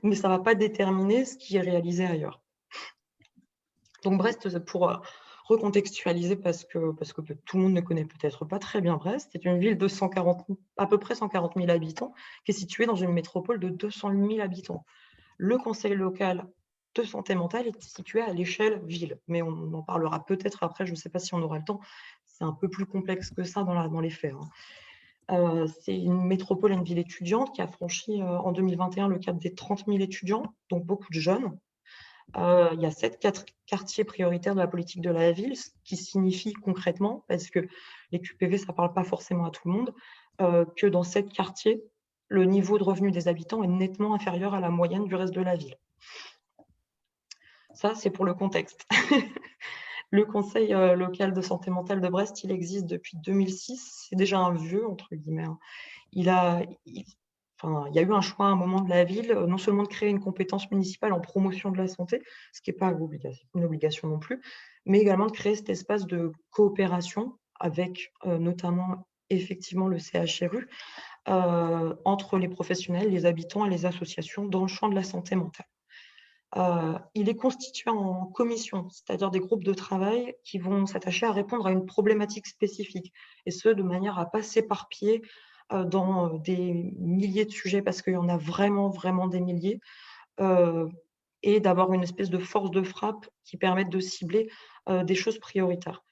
Speaker 6: Mais ça ne va pas déterminer ce qui est réalisé ailleurs. Donc Brest, pour recontextualiser, parce que tout le monde ne connaît peut-être pas très bien Brest, c'est une ville de à peu près 140 000 habitants, qui est située dans une métropole de 208 000 habitants. Le conseil local de santé mentale est situé à l'échelle ville, mais on en parlera peut-être après, je ne sais pas si on aura le temps, c'est un peu plus complexe que ça dans les faits. C'est une métropole et une ville étudiante qui a franchi en 2021 le cap des 30 000 étudiants, donc beaucoup de jeunes. Il y a 7 quartiers prioritaires de la politique de la ville, ce qui signifie concrètement, parce que les QPV, ça ne parle pas forcément à tout le monde, que dans 7 quartiers, le niveau de revenu des habitants est nettement inférieur à la moyenne du reste de la ville. Ça, c'est pour le contexte. Le conseil local de santé mentale de Brest, il existe depuis 2006. C'est déjà un vieux, entre guillemets. Il y a eu un choix à un moment de la ville, non seulement de créer une compétence municipale en promotion de la santé, ce qui n'est pas une obligation non plus, mais également de créer cet espace de coopération avec notamment effectivement le CHRU entre les professionnels, les habitants et les associations dans le champ de la santé mentale. Il est constitué en commissions, c'est-à-dire des groupes de travail qui vont s'attacher à répondre à une problématique spécifique, et ce, de manière à ne pas s'éparpiller dans des milliers de sujets, parce qu'il y en a vraiment, vraiment des milliers, et d'avoir une espèce de force de frappe qui permette de cibler des choses prioritaires.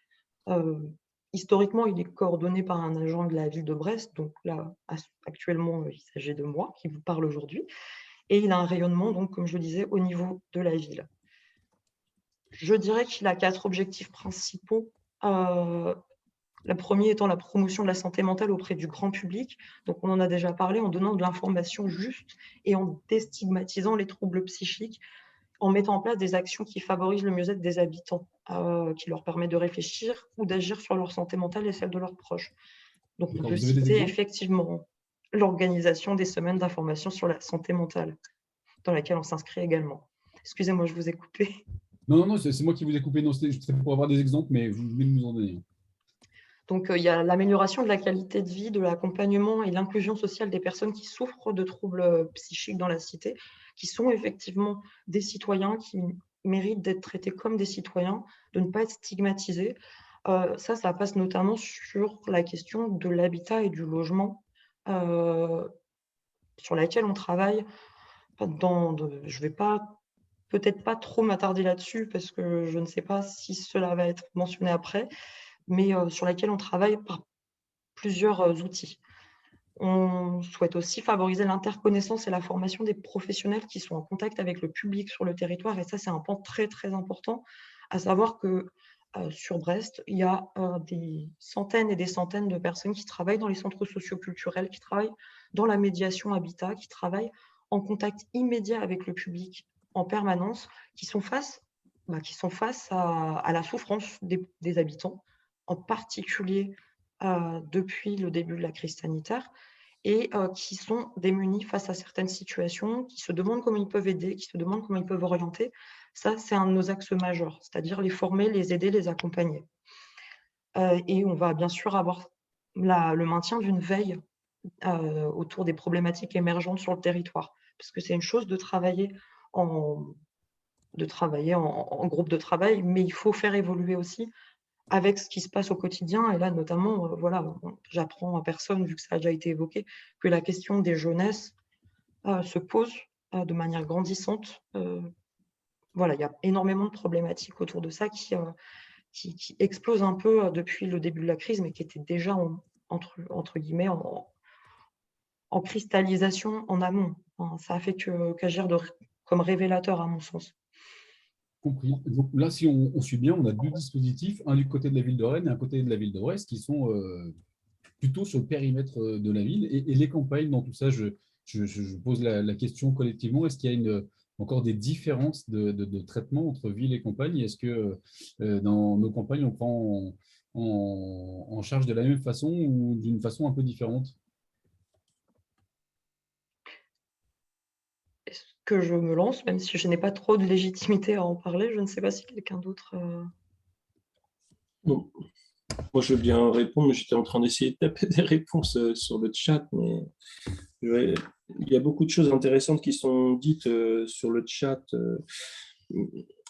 Speaker 6: Historiquement, il est coordonné par un agent de la ville de Brest, donc là, actuellement, il s'agit de moi qui vous parle aujourd'hui, et il a un rayonnement, donc, comme je le disais, au niveau de la ville. Je dirais qu'il a 4 objectifs principaux. Le premier étant la promotion de la santé mentale auprès du grand public. Donc, on en a déjà parlé, en donnant de l'information juste et en déstigmatisant les troubles psychiques, en mettant en place des actions qui favorisent le mieux-être des habitants, qui leur permettent de réfléchir ou d'agir sur leur santé mentale et celle de leurs proches. Donc, on peut citer effectivement l'organisation des semaines d'information sur la santé mentale, dans laquelle on s'inscrit également. Excusez-moi, je vous ai coupé.
Speaker 1: Non, c'est moi qui vous ai coupé. Non, c'était pour avoir des exemples, mais vous venez de nous en donner.
Speaker 6: Donc, il y a l'amélioration de la qualité de vie, de l'accompagnement et l'inclusion sociale des personnes qui souffrent de troubles psychiques dans la cité, qui sont effectivement des citoyens qui méritent d'être traités comme des citoyens, de ne pas être stigmatisés. Ça passe notamment sur la question de l'habitat et du logement, sur laquelle on travaille. Je ne vais peut-être pas trop m'attarder là-dessus, parce que je ne sais pas si cela va être mentionné après, mais sur laquelle on travaille par plusieurs outils. On souhaite aussi favoriser l'interconnaissance et la formation des professionnels qui sont en contact avec le public sur le territoire, et ça, c'est un point très, très important, à savoir que sur Brest, il y a des centaines et des centaines de personnes qui travaillent dans les centres socioculturels, qui travaillent dans la médiation habitat, qui travaillent en contact immédiat avec le public en permanence, qui sont face à la souffrance des habitants, en particulier depuis le début de la crise sanitaire, et qui sont démunis face à certaines situations, qui se demandent comment ils peuvent aider, qui se demandent comment ils peuvent orienter. Ça, c'est un de nos axes majeurs, c'est-à-dire les former, les aider, les accompagner. Et on va bien sûr avoir le maintien d'une veille autour des problématiques émergentes sur le territoire, parce que c'est une chose de travailler en groupe de travail, mais il faut faire évoluer aussi avec ce qui se passe au quotidien. Et là, notamment, j'apprends à personne, vu que ça a déjà été évoqué, que la question des jeunesses se pose de manière grandissante. Voilà, il y a énormément de problématiques autour de ça qui explosent un peu depuis le début de la crise, mais qui étaient déjà entre guillemets en cristallisation en amont. Ça a fait qu'agir comme révélateur, à mon sens.
Speaker 1: Compris. Donc là, si on suit bien, on a deux dispositifs, un du côté de la ville de Rennes et un côté de la ville de Brest, qui sont plutôt sur le périmètre de la ville. Et les campagnes, dans tout ça, je pose la question collectivement, est-ce qu'il y a encore des différences de traitement entre ville et campagne? Est-ce que dans nos campagnes, on prend en charge de la même façon ou d'une façon un peu différente?
Speaker 6: Est-ce que je me lance, même si je n'ai pas trop de légitimité à en parler? Je ne sais pas si quelqu'un d'autre…
Speaker 3: Bon. Moi, je veux bien répondre, mais j'étais en train d'essayer de taper des réponses sur le chat, mais il y a beaucoup de choses intéressantes qui sont dites sur le chat.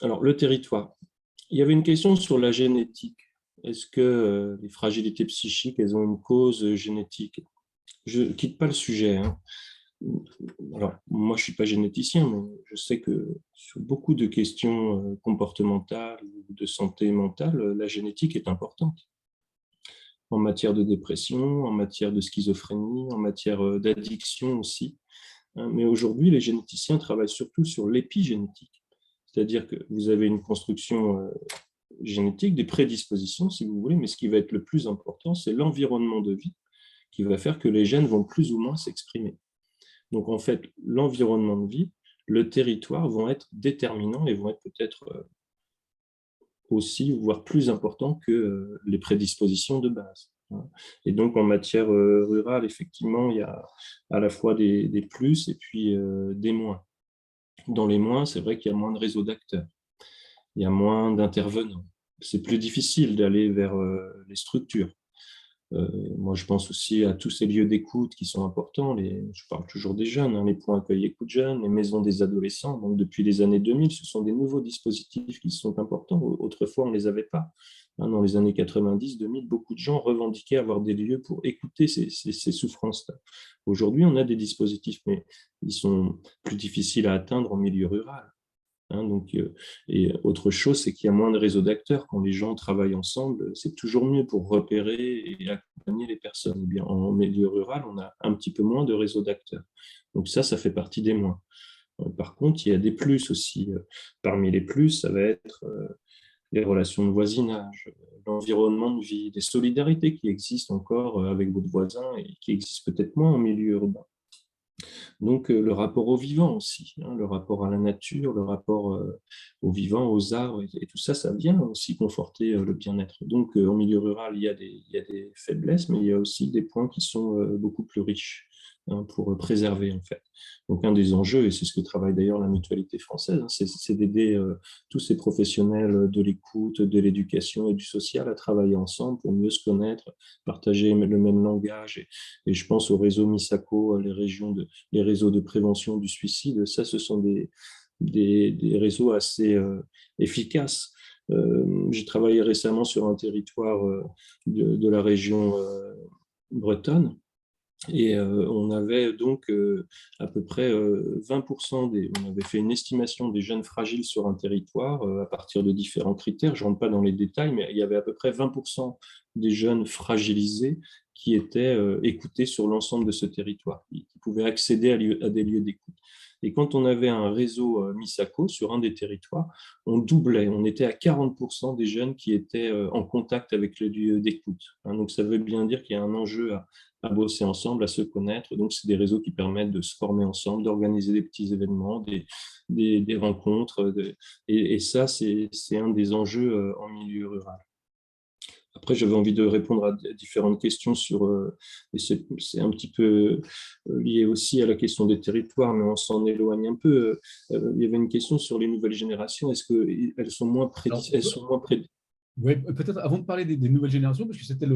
Speaker 3: Alors, le territoire. Il y avait une question sur la génétique. Est-ce que les fragilités psychiques, elles ont une cause génétique? Je ne quitte pas le sujet, hein. Alors, moi, je ne suis pas généticien, mais je sais que sur beaucoup de questions comportementales ou de santé mentale, la génétique est importante. En matière de dépression, en matière de schizophrénie, en matière d'addiction aussi. Mais aujourd'hui, les généticiens travaillent surtout sur l'épigénétique. C'est-à-dire que vous avez une construction génétique, des prédispositions, si vous voulez, mais ce qui va être le plus important, c'est l'environnement de vie qui va faire que les gènes vont plus ou moins s'exprimer. Donc, en fait, l'environnement de vie, le territoire vont être déterminants et vont être peut-être aussi, voire plus importants que les prédispositions de base. Et donc, en matière rurale, effectivement, il y a à la fois des plus et puis des moins. Dans les moins, c'est vrai qu'il y a moins de réseaux d'acteurs, il y a moins d'intervenants. C'est plus difficile d'aller vers les structures. Moi, je pense aussi à tous ces lieux d'écoute qui sont importants. Je parle toujours des jeunes, hein, les points accueil écoute jeunes, les maisons des adolescents. Donc, depuis les années 2000, ce sont des nouveaux dispositifs qui sont importants. Autrefois, on ne les avait pas. Hein, dans les années 90, 2000, beaucoup de gens revendiquaient avoir des lieux pour écouter ces souffrances-là. Aujourd'hui, on a des dispositifs, mais ils sont plus difficiles à atteindre en milieu rural. Hein, donc, et autre chose, c'est qu'il y a moins de réseaux d'acteurs. Quand les gens travaillent ensemble, c'est toujours mieux pour repérer et accompagner les personnes. Eh bien, en milieu rural, on a un petit peu moins de réseaux d'acteurs. Donc ça fait partie des moins. Par contre, il y a des plus aussi. Parmi les plus, ça va être les relations de voisinage, l'environnement de vie, des solidarités qui existent encore avec votre voisin et qui existent peut-être moins en milieu urbain. Donc, le rapport au vivant aussi, hein, le rapport à la nature, le rapport au vivant, aux arbres, et tout ça, ça vient aussi conforter le bien-être. Donc, en milieu rural, il y a des faiblesses, mais il y a aussi des points qui sont beaucoup plus riches, hein, pour préserver, en fait. Donc, un des enjeux, et c'est ce que travaille d'ailleurs la Mutualité française, hein, c'est d'aider tous ces professionnels de l'écoute, de l'éducation et du social à travailler ensemble pour mieux se connaître, partager le même langage. Et je pense au réseau MISACO, les réseaux de prévention du suicide. Ça, ce sont des réseaux assez efficaces. J'ai travaillé récemment sur un territoire de la région bretonne. Et on avait donc à peu près 20% on avait fait une estimation des jeunes fragiles sur un territoire à partir de différents critères. Je ne rentre pas dans les détails, mais il y avait à peu près 20% des jeunes fragilisés qui étaient écoutés sur l'ensemble de ce territoire, qui pouvaient accéder à des lieux d'écoute. Et quand on avait un réseau MISACO sur un des territoires, on doublait, on était à 40% des jeunes qui étaient en contact avec les lieux d'écoute. Donc ça veut bien dire qu'il y a un enjeu à bosser ensemble, à se connaître. Donc, c'est des réseaux qui permettent de se former ensemble, d'organiser des petits événements, des rencontres. Et ça, c'est un des enjeux en milieu rural. Après, j'avais envie de répondre à différentes questions et c'est un petit peu lié aussi à la question des territoires, mais on s'en éloigne un peu. Il y avait une question sur les nouvelles générations. Est-ce qu'elles sont moins
Speaker 1: Oui, peut-être avant de parler des nouvelles générations, parce que c'était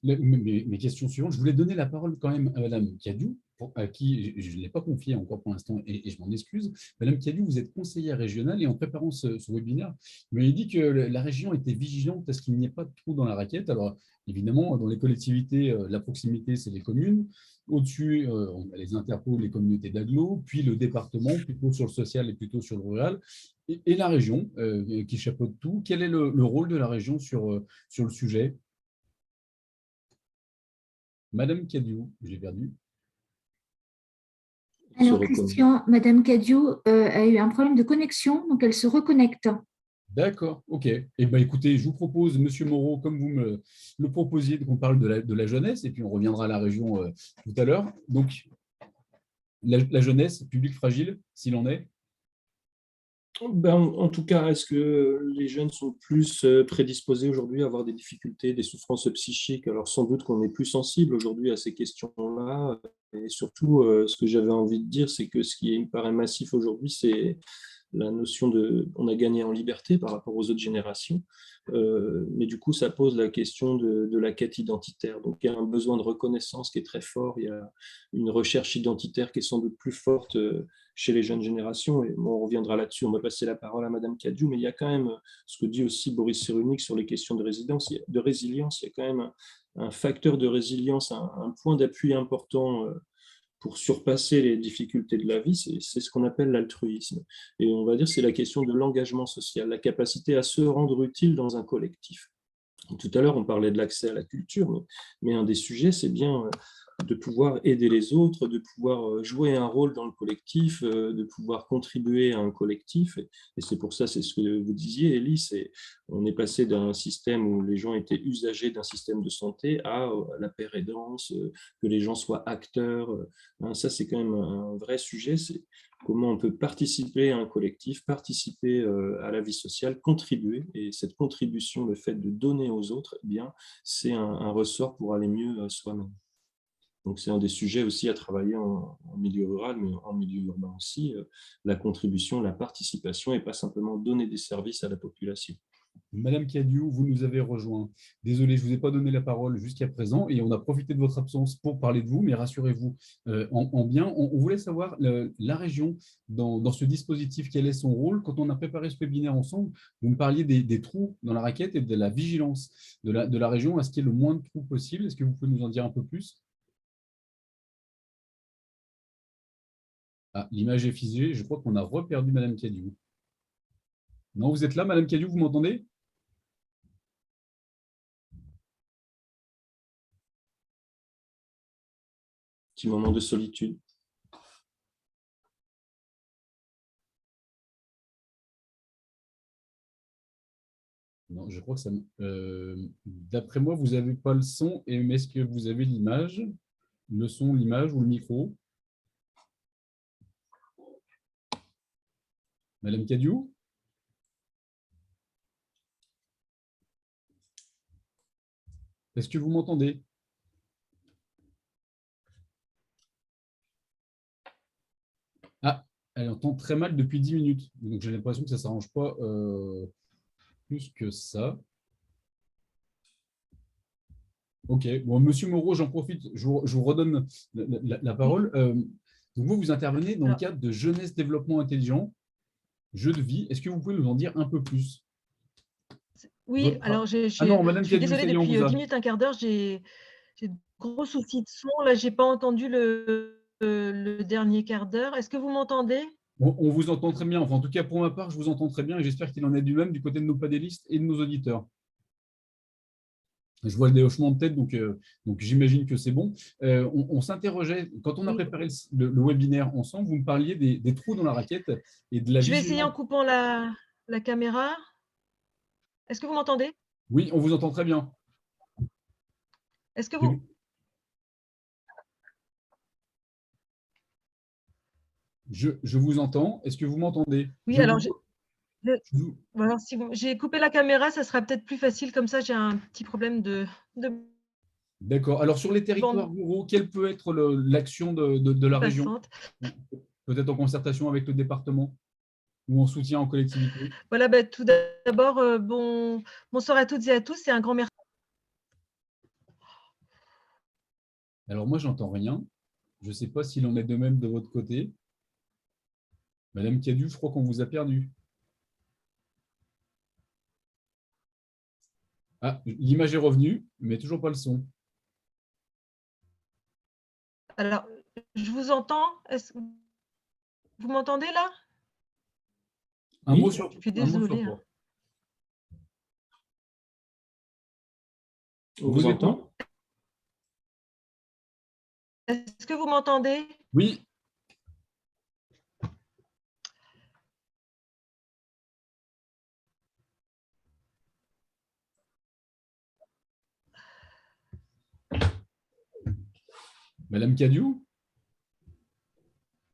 Speaker 1: mes questions suivantes, je voulais donner la parole quand même à Madame Cadiou, à qui je ne l'ai pas confié encore pour l'instant et je m'en excuse. Madame Cadiou, vous êtes conseillère régionale et en préparant ce webinaire, vous m'avez dit que la région était vigilante à ce qu'il n'y ait pas de trou dans la raquette. Alors, évidemment, dans les collectivités, la proximité, c'est les communes. Au-dessus, on a les interpôts, les communautés d'agglo, puis le département, plutôt sur le social et plutôt sur le rural, et la région qui chapeaute tout. Quel est le rôle de la région sur le sujet? Madame Cadiou, je l'ai perdu.
Speaker 7: Alors, Christian, Madame Cadiou a eu un problème de connexion, donc elle se reconnecte.
Speaker 1: D'accord, ok. Eh bien, écoutez, je vous propose, Monsieur Moreau, comme vous me le proposiez, qu'on parle de la jeunesse, et puis on reviendra à la région tout à l'heure. Donc, la jeunesse, public fragile, s'il en est.
Speaker 3: Ben, en tout cas, est-ce que les jeunes sont plus prédisposés aujourd'hui à avoir des difficultés, des souffrances psychiques? Alors sans doute qu'on est plus sensible aujourd'hui à ces questions-là. Et surtout, ce que j'avais envie de dire, c'est que ce qui me paraît massif aujourd'hui, c'est la notion de on a gagné en liberté par rapport aux autres générations. Mais du coup, ça pose la question de la quête identitaire. Donc, il y a un besoin de reconnaissance qui est très fort. Il y a une recherche identitaire qui est sans doute plus forte chez les jeunes générations. Et bon, on reviendra là-dessus. On va passer la parole à Madame Cadiou. Mais il y a quand même ce que dit aussi Boris Cyrulnik sur les questions de résilience. Il y a quand même un facteur de résilience, un point d'appui important pour surpasser les difficultés de la vie, c'est ce qu'on appelle l'altruisme. Et on va dire c'est la question de l'engagement social, la capacité à se rendre utile dans un collectif. Tout à l'heure, on parlait de l'accès à la culture, mais un des sujets, c'est bien de pouvoir aider les autres, de pouvoir jouer un rôle dans le collectif, de pouvoir contribuer à un collectif. Et c'est pour ça, c'est ce que vous disiez, Elie, on est passé d'un système où les gens étaient usagers d'un système de santé à la pérédance, que les gens soient acteurs. Ça, c'est quand même un vrai sujet, c'est comment on peut participer à un collectif, participer à la vie sociale, contribuer. Et cette contribution, le fait de donner aux autres, eh bien, c'est un ressort pour aller mieux soi-même. Donc, c'est un des sujets aussi à travailler en milieu rural, mais en milieu urbain aussi, la contribution, la participation, et pas simplement donner des services à la population.
Speaker 1: Madame Cadiou, vous nous avez rejoint. Désolé, je ne vous ai pas donné la parole jusqu'à présent et on a profité de votre absence pour parler de vous, mais rassurez-vous en bien. On voulait savoir la région dans ce dispositif, quel est son rôle. Quand on a préparé ce webinaire ensemble, vous me parliez des trous dans la raquette et de la vigilance de la région à ce qu'il y ait le moins de trous possible. Est-ce que vous pouvez nous en dire un peu plus? Ah, l'image est figée. Je crois qu'on a reperdu Madame Cadiou. Non, vous êtes là, Madame Cadiou, vous m'entendez?
Speaker 3: Petit moment de solitude.
Speaker 1: Non, je crois que ça. D'après moi, vous n'avez pas le son, mais est-ce que vous avez l'image? Le son, l'image ou le micro? Madame Cadiou? Est-ce que vous m'entendez? Ah, elle entend très mal depuis 10 minutes. Donc j'ai l'impression que ça ne s'arrange pas plus que ça. Ok, bon, Monsieur Moreau, j'en profite, je vous redonne la parole. Donc vous intervenez dans le cadre de Jeunesse Développement Intelligent, jeu de vie. Est-ce que vous pouvez nous en dire un peu plus?
Speaker 8: Oui, alors je suis désolée, depuis 10 minutes, un quart d'heure, j'ai de gros soucis de son. Là, je n'ai pas entendu le dernier quart d'heure. Est-ce que vous m'entendez?
Speaker 1: On vous entend très bien. Enfin, en tout cas, pour ma part, je vous entends très bien et j'espère qu'il en est du même du côté de nos panélistes et de nos auditeurs. Je vois des hochements de tête, donc j'imagine que c'est bon. On s'interrogeait, quand on a préparé le webinaire ensemble, vous me parliez des trous dans la raquette et de la
Speaker 8: Je vais essayer en coupant la caméra. Est-ce que vous m'entendez?
Speaker 1: Oui, on vous entend très bien.
Speaker 8: Est-ce que vous…
Speaker 1: Je vous entends. Est-ce que vous m'entendez?
Speaker 8: Oui, alors si j'ai coupé la caméra, ça sera peut-être plus facile. Comme ça, j'ai un petit problème de…
Speaker 1: D'accord. Alors, sur les territoires ruraux, quelle peut être l'action de la région? Peut-être en concertation avec le département ou en soutien en collectivité?
Speaker 8: Voilà, tout d'abord, bonsoir à toutes et à tous. C'est un grand merci.
Speaker 1: Alors, moi, j'entends rien. Je ne sais pas s'il en est de même de votre côté. Madame Cadieu, je crois qu'on vous a perdu. Ah, l'image est revenue, mais toujours pas le son.
Speaker 8: Alors, je vous entends. Vous m'entendez là?
Speaker 1: Un mot sur,
Speaker 8: Je suis
Speaker 1: un mot sur
Speaker 8: désolée.
Speaker 1: trois.
Speaker 3: On vous entend?
Speaker 8: Est-ce que vous m'entendez?
Speaker 1: Oui. Madame Cadieu?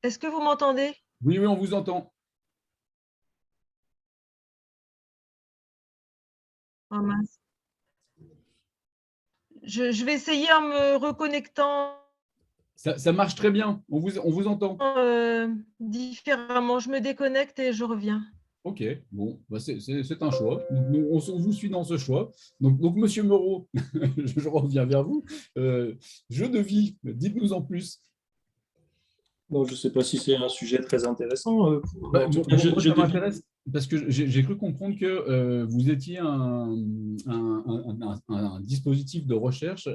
Speaker 8: Est-ce que vous m'entendez?
Speaker 1: Oui, oui, on vous entend.
Speaker 8: Oh mince. Je vais essayer en me reconnectant.
Speaker 1: Ça marche très bien, on vous entend.
Speaker 8: Différemment, je me déconnecte et je reviens.
Speaker 1: Ok, bon, bah c'est un choix. Nous, on vous suit dans ce choix. Donc Monsieur Moreau, je reviens vers vous. Jeu de vie, dites-nous en plus.
Speaker 3: Bon, je ne sais pas si c'est un sujet très intéressant.
Speaker 1: Moi, ça m'intéresse parce que j'ai cru comprendre que vous étiez un dispositif de recherche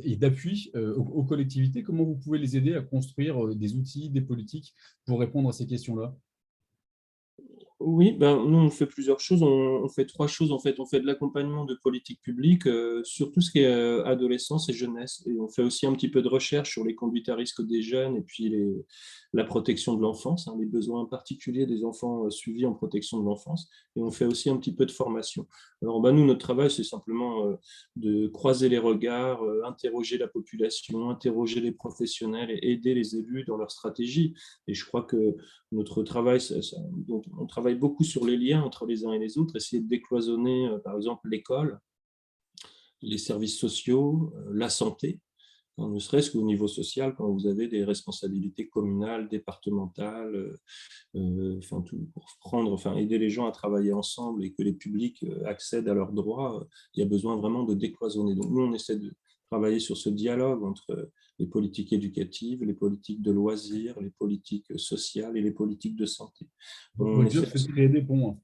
Speaker 1: et d'appui aux collectivités. Comment vous pouvez les aider à construire des outils, des politiques pour répondre à ces questions-là?
Speaker 3: Oui, ben, nous, on fait plusieurs choses. On fait trois choses, en fait. On fait de l'accompagnement de politique publique sur tout ce qui est adolescence et jeunesse. Et on fait aussi un petit peu de recherche sur les conduites à risque des jeunes et puis la protection de l'enfance, les besoins particuliers des enfants suivis en protection de l'enfance. Et on fait aussi un petit peu de formation. Alors, ben, nous, notre travail, c'est simplement de croiser les regards, interroger la population, interroger les professionnels et aider les élus dans leur stratégie. Et je crois que notre travail, donc on travaille beaucoup sur les liens entre les uns et les autres, essayer de décloisonner, par exemple, l'école, les services sociaux, la santé, ne serait-ce qu'au niveau social, quand vous avez des responsabilités communales, départementales, pour aider les gens à travailler ensemble et que les publics accèdent à leurs droits, il y a besoin vraiment de décloisonner. Donc nous, on essaie de travailler sur ce dialogue entre les politiques éducatives, les politiques de loisirs, les politiques sociales et les politiques de santé.
Speaker 1: On essaie de créer des ponts.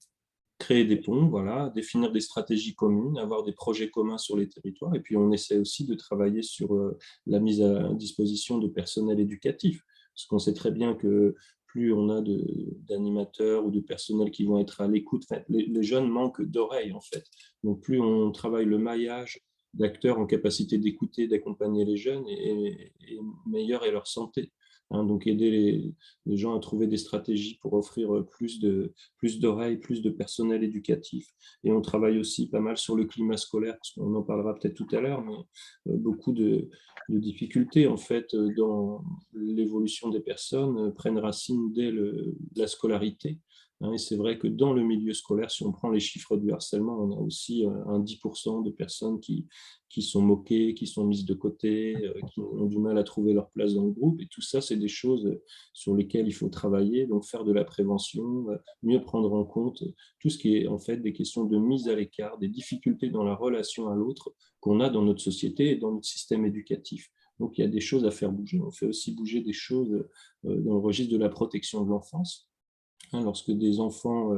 Speaker 3: Créer des ponts, voilà, définir des stratégies communes, avoir des projets communs sur les territoires. Et puis, on essaie aussi de travailler sur la mise à disposition de personnel éducatif. Parce qu'on sait très bien que plus on a d'animateurs ou de personnel qui vont être à l'écoute, les jeunes manquent d'oreilles, en fait. Donc, plus on travaille le maillage d'acteurs en capacité d'écouter, d'accompagner les jeunes, et meilleure est leur santé. Donc aider les gens à trouver des stratégies pour offrir plus d'oreilles, plus de personnel éducatif. Et on travaille aussi pas mal sur le climat scolaire, parce qu'on en parlera peut-être tout à l'heure, mais beaucoup de difficultés en fait dans l'évolution des personnes prennent racine dès la scolarité. Et c'est vrai que dans le milieu scolaire, si on prend les chiffres du harcèlement, on a aussi un 10% de personnes qui sont moquées, qui sont mises de côté, qui ont du mal à trouver leur place dans le groupe. Et tout ça, c'est des choses sur lesquelles il faut travailler, donc faire de la prévention, mieux prendre en compte tout ce qui est en fait des questions de mise à l'écart, des difficultés dans la relation à l'autre qu'on a dans notre société et dans notre système éducatif. Donc il y a des choses à faire bouger. On fait aussi bouger des choses dans le registre de la protection de l'enfance. Lorsque des enfants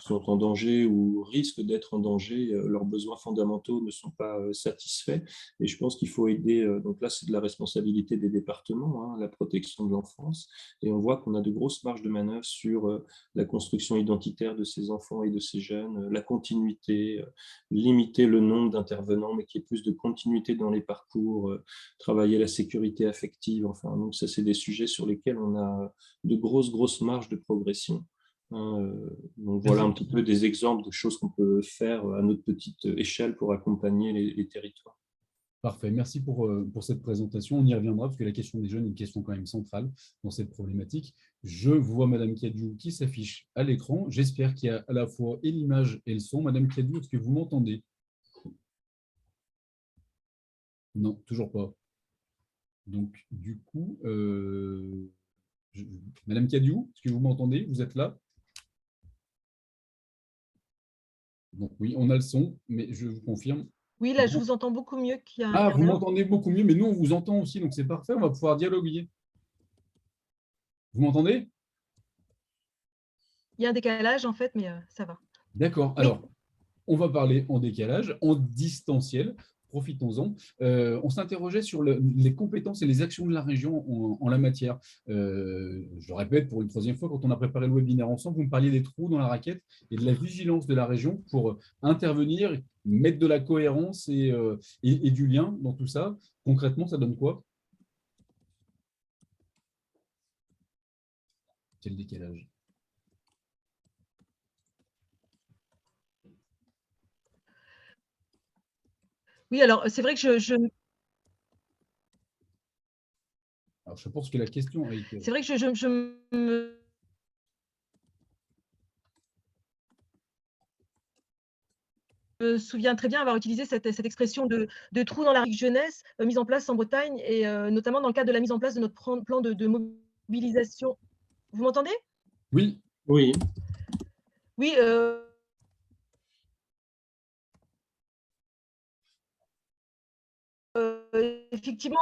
Speaker 3: sont en danger ou risquent d'être en danger, leurs besoins fondamentaux ne sont pas satisfaits. Et je pense qu'il faut aider, donc là c'est de la responsabilité des départements, la protection de l'enfance. Et on voit qu'on a de grosses marges de manœuvre sur la construction identitaire de ces enfants et de ces jeunes, la continuité, limiter le nombre d'intervenants, mais qu'il y ait plus de continuité dans les parcours, travailler la sécurité affective. Enfin, donc ça c'est des sujets sur lesquels on a de grosses marges de progression. Donc voilà un petit peu des exemples de choses qu'on peut faire à notre petite échelle pour accompagner les territoires.
Speaker 1: Parfait, merci pour cette présentation. On y reviendra parce que la question des jeunes est une question quand même centrale dans cette problématique. Je vois Madame Cadieu qui s'affiche à l'écran. J'espère qu'il y a à la fois et l'image et le son. Madame Cadieu, est-ce que vous m'entendez? Non, toujours pas. Donc du coup, Madame Cadieu, est-ce que vous m'entendez? Vous êtes là? Donc oui, on a le son, mais je vous confirme,
Speaker 8: Oui, là, je vous entends beaucoup mieux qu'il y a un
Speaker 1: Ah,
Speaker 8: quart
Speaker 1: vous
Speaker 8: d'heure.
Speaker 1: m'entendez beaucoup mieux, mais nous, on vous entend aussi, donc c'est parfait, on va pouvoir dialoguer. Vous m'entendez?
Speaker 8: Il y a un décalage, en fait, mais ça va.
Speaker 1: D'accord.
Speaker 8: Oui.
Speaker 1: Alors, on va parler en décalage, en distanciel. Profitons-en. On s'interrogeait sur les compétences et les actions de la région en la matière. Je répète pour une troisième fois, quand on a préparé le webinaire ensemble, vous me parliez des trous dans la raquette et de la vigilance de la région pour intervenir, mettre de la cohérence et du lien dans tout ça. Concrètement, ça donne quoi? C'est le décalage.
Speaker 8: Oui, alors c'est vrai que
Speaker 1: Alors, je pense que la question a été...
Speaker 8: C'est vrai que je me souviens très bien avoir utilisé cette expression de trou dans la jeunesse mise en place en Bretagne et notamment dans le cadre de la mise en place de notre plan de mobilisation. Vous m'entendez?
Speaker 1: Oui.
Speaker 3: Oui.
Speaker 8: Oui. Effectivement.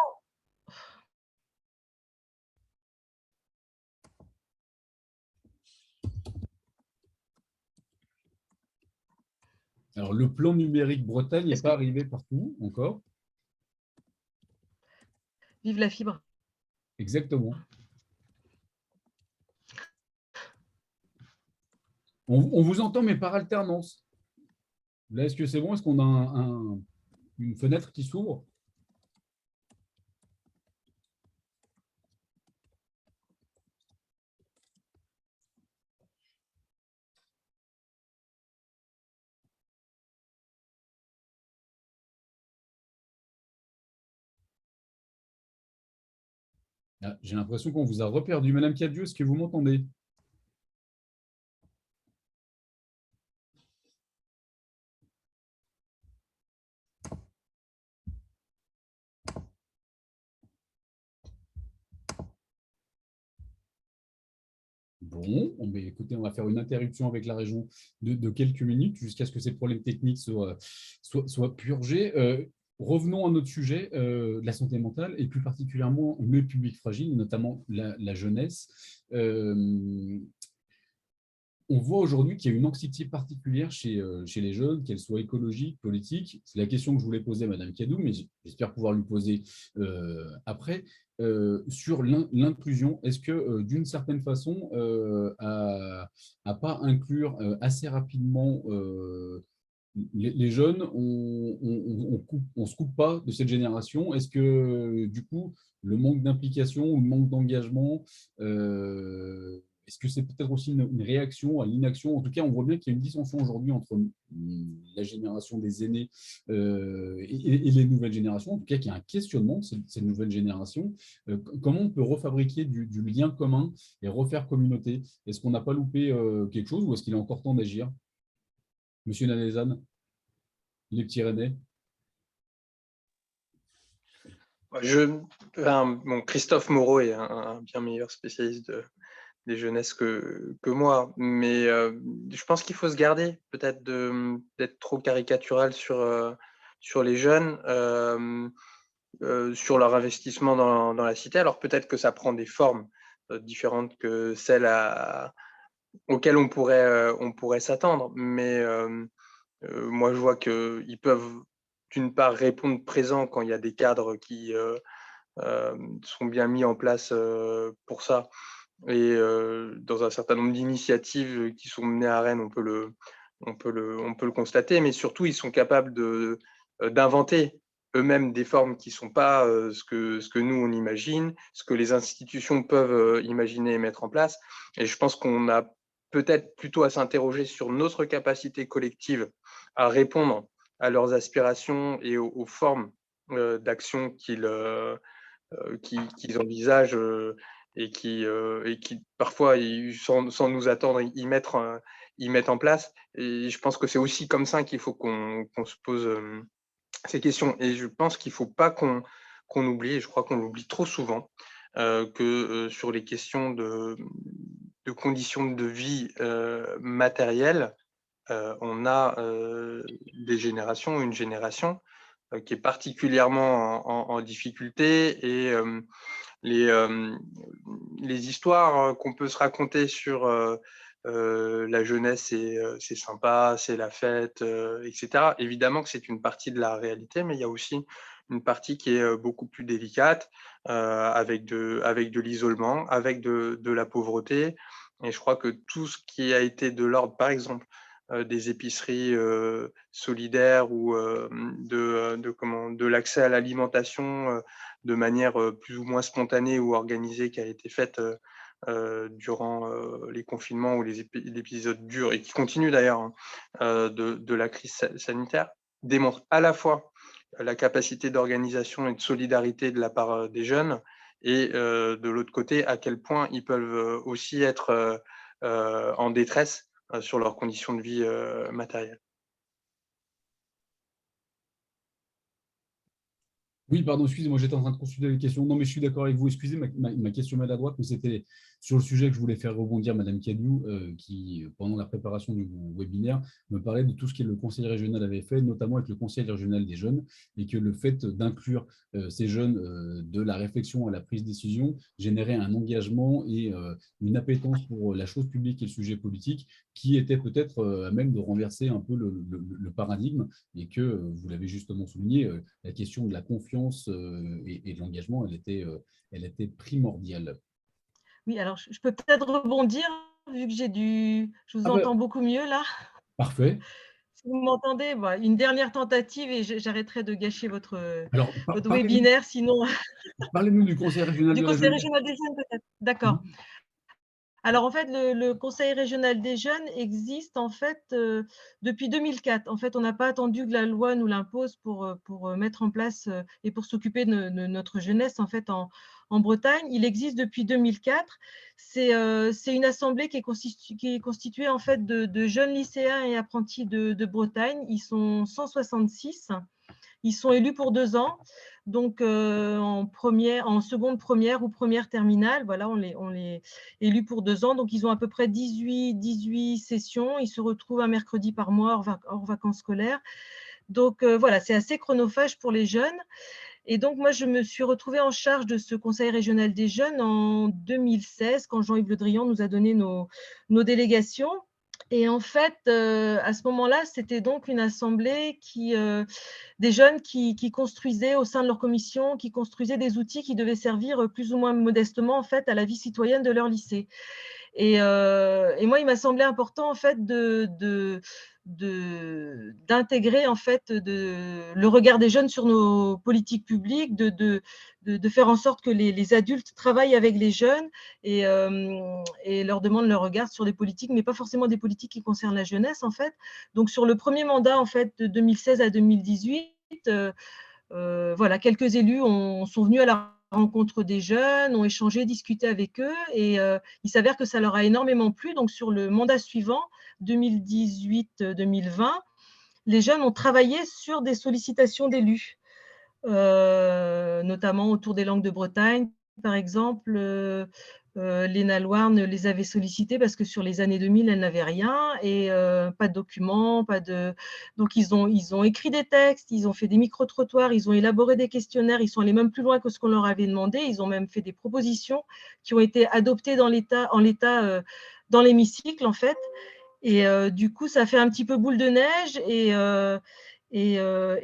Speaker 1: Alors, le plan numérique Bretagne n'est pas arrivé partout encore.
Speaker 8: Vive la fibre.
Speaker 1: Exactement. On vous entend, mais par alternance. Là, est-ce que c'est bon? Est-ce qu'on a une fenêtre qui s'ouvre? Ah, j'ai l'impression qu'on vous a reperdu. Madame Cadieux, est-ce que vous m'entendez? Bon, écoutez, on va faire une interruption avec la région de quelques minutes jusqu'à ce que ces problèmes techniques soient purgés. Revenons à notre sujet, de la santé mentale et plus particulièrement le public fragile, notamment la jeunesse. On voit aujourd'hui qu'il y a une anxiété particulière chez les jeunes, qu'elle soit écologique, politique. C'est la question que je voulais poser à Madame Cadou, mais j'espère pouvoir lui poser après. Sur l'inclusion, est-ce que d'une certaine façon, à pas inclure assez rapidement les jeunes, on se coupe pas de cette génération? Est-ce que du coup, le manque d'implication ou le manque d'engagement, est-ce que c'est peut-être aussi une réaction à l'inaction? En tout cas, on voit bien qu'il y a une dissension aujourd'hui entre la génération des aînés et les nouvelles générations. En tout cas, qu'il y a un questionnement de ces nouvelles générations. Comment on peut refabriquer du lien commun et refaire communauté? Est-ce qu'on n'a pas loupé quelque chose ou est-ce qu'il est encore temps d'agir? Monsieur Nanezane, les petits Rennais.
Speaker 5: Christophe Moreau est un bien meilleur spécialiste des jeunesses que moi, mais je pense qu'il faut se garder peut-être d'être trop caricatural sur les jeunes, sur leur investissement dans la cité. Alors peut-être que ça prend des formes différentes que celles auxquelles on pourrait s'attendre, mais moi je vois qu'ils peuvent d'une part répondre présent quand il y a des cadres qui sont bien mis en place pour ça. Et dans un certain nombre d'initiatives qui sont menées à Rennes, on peut le constater, mais surtout, ils sont capables d'inventer eux-mêmes des formes qui ne sont pas ce que nous, on imagine, ce que les institutions peuvent imaginer et mettre en place. Et je pense qu'on a peut-être plutôt à s'interroger sur notre capacité collective à répondre à leurs aspirations et aux formes d'action qu'ils envisagent et qui parfois, sans nous attendre, y mettent en place. Et je pense que c'est aussi comme ça qu'il faut qu'on se pose ces questions. Et je pense qu'il ne faut pas qu'on oublie, et je crois qu'on l'oublie trop souvent, que sur les questions de conditions de vie matérielles, on a des générations, une génération qui est particulièrement en difficulté, et les histoires qu'on peut se raconter sur la jeunesse, c'est sympa, c'est la fête, etc. Évidemment que c'est une partie de la réalité, mais il y a aussi une partie qui est beaucoup plus délicate, avec de l'isolement, avec de la pauvreté. Et je crois que tout ce qui a été de l'ordre, par exemple, des épiceries solidaires, ou de l'accès à l'alimentation de manière plus ou moins spontanée ou organisée, qui a été faite durant les confinements ou l'épisode dur, et qui continue d'ailleurs, de la crise sanitaire, démontre à la fois la capacité d'organisation et de solidarité de la part des jeunes, et de l'autre côté, à quel point ils peuvent aussi être en détresse sur leurs conditions de vie matérielles.
Speaker 1: Oui, pardon, excusez-moi, j'étais en train de consulter les questions. Non, mais je suis d'accord avec vous. Excusez ma question maladroite, mais c'était sur le sujet que je voulais faire rebondir Madame Cadiou, qui, pendant la préparation du webinaire, me parlait de tout ce que le conseil régional avait fait, notamment avec le conseil régional des jeunes, et que le fait d'inclure ces jeunes de la réflexion à la prise de décision générait un engagement et une appétence pour la chose publique et le sujet politique, qui était peut-être à même de renverser un peu le paradigme, et que, vous l'avez justement souligné, la question de la confiance et de l'engagement, elle était primordiale.
Speaker 8: Oui, alors je peux peut-être rebondir, vu que je vous entends beaucoup mieux là.
Speaker 1: Parfait.
Speaker 8: Si vous m'entendez, une dernière tentative et j'arrêterai de gâcher votre
Speaker 1: votre
Speaker 8: webinaire, sinon.
Speaker 1: Parlez-nous du conseil régional
Speaker 8: du
Speaker 1: de la
Speaker 8: conseil
Speaker 1: jeunesse.
Speaker 8: régional des jeunes, peut-être. D'accord. Alors, en fait, le Conseil régional des jeunes existe en fait depuis 2004. En fait, on n'a pas attendu que la loi nous l'impose pour mettre en place et pour s'occuper de notre jeunesse en fait en Bretagne. Il existe depuis 2004. C'est une assemblée qui est constituée en fait de jeunes lycéens et apprentis de Bretagne. Ils sont 166. Ils sont élus pour 2 ans, donc en seconde première ou première terminale, voilà, on les élus pour 2 ans. Donc, ils ont à peu près 18 sessions. Ils se retrouvent un mercredi par mois hors vacances scolaires. Donc, voilà, c'est assez chronophage pour les jeunes. Et donc, moi, je me suis retrouvée en charge de ce conseil régional des jeunes en 2016, quand Jean-Yves Le Drian nous a donné nos délégations. Et en fait, à ce moment-là, c'était donc une assemblée des jeunes qui construisaient au sein de leur commission, qui construisaient des outils qui devaient servir plus ou moins modestement en fait à la vie citoyenne de leur lycée. Et moi, il m'a semblé important en fait d'intégrer en fait le regard des jeunes sur nos politiques publiques, de faire en sorte que les adultes travaillent avec les jeunes et leur demandent leur regard sur les politiques, mais pas forcément des politiques qui concernent la jeunesse en fait. Donc sur le premier mandat en fait de 2016 à 2018, voilà, quelques élus sont venus à la rencontre des jeunes, ont échangé, discuté avec eux, et il s'avère que ça leur a énormément plu. Donc sur le mandat suivant, 2018-2020, les jeunes ont travaillé sur des sollicitations d'élus, notamment autour des langues de Bretagne. Par exemple, Léna Louarn les avait sollicités parce que sur les années 2000, elle n'avait rien et pas de documents, donc ils ont écrit des textes, ils ont fait des micro-trottoirs, ils ont élaboré des questionnaires, ils sont allés même plus loin que ce qu'on leur avait demandé, ils ont même fait des propositions qui ont été adoptées en l'état dans l'hémicycle en fait. Et du coup, ça fait un petit peu boule de neige et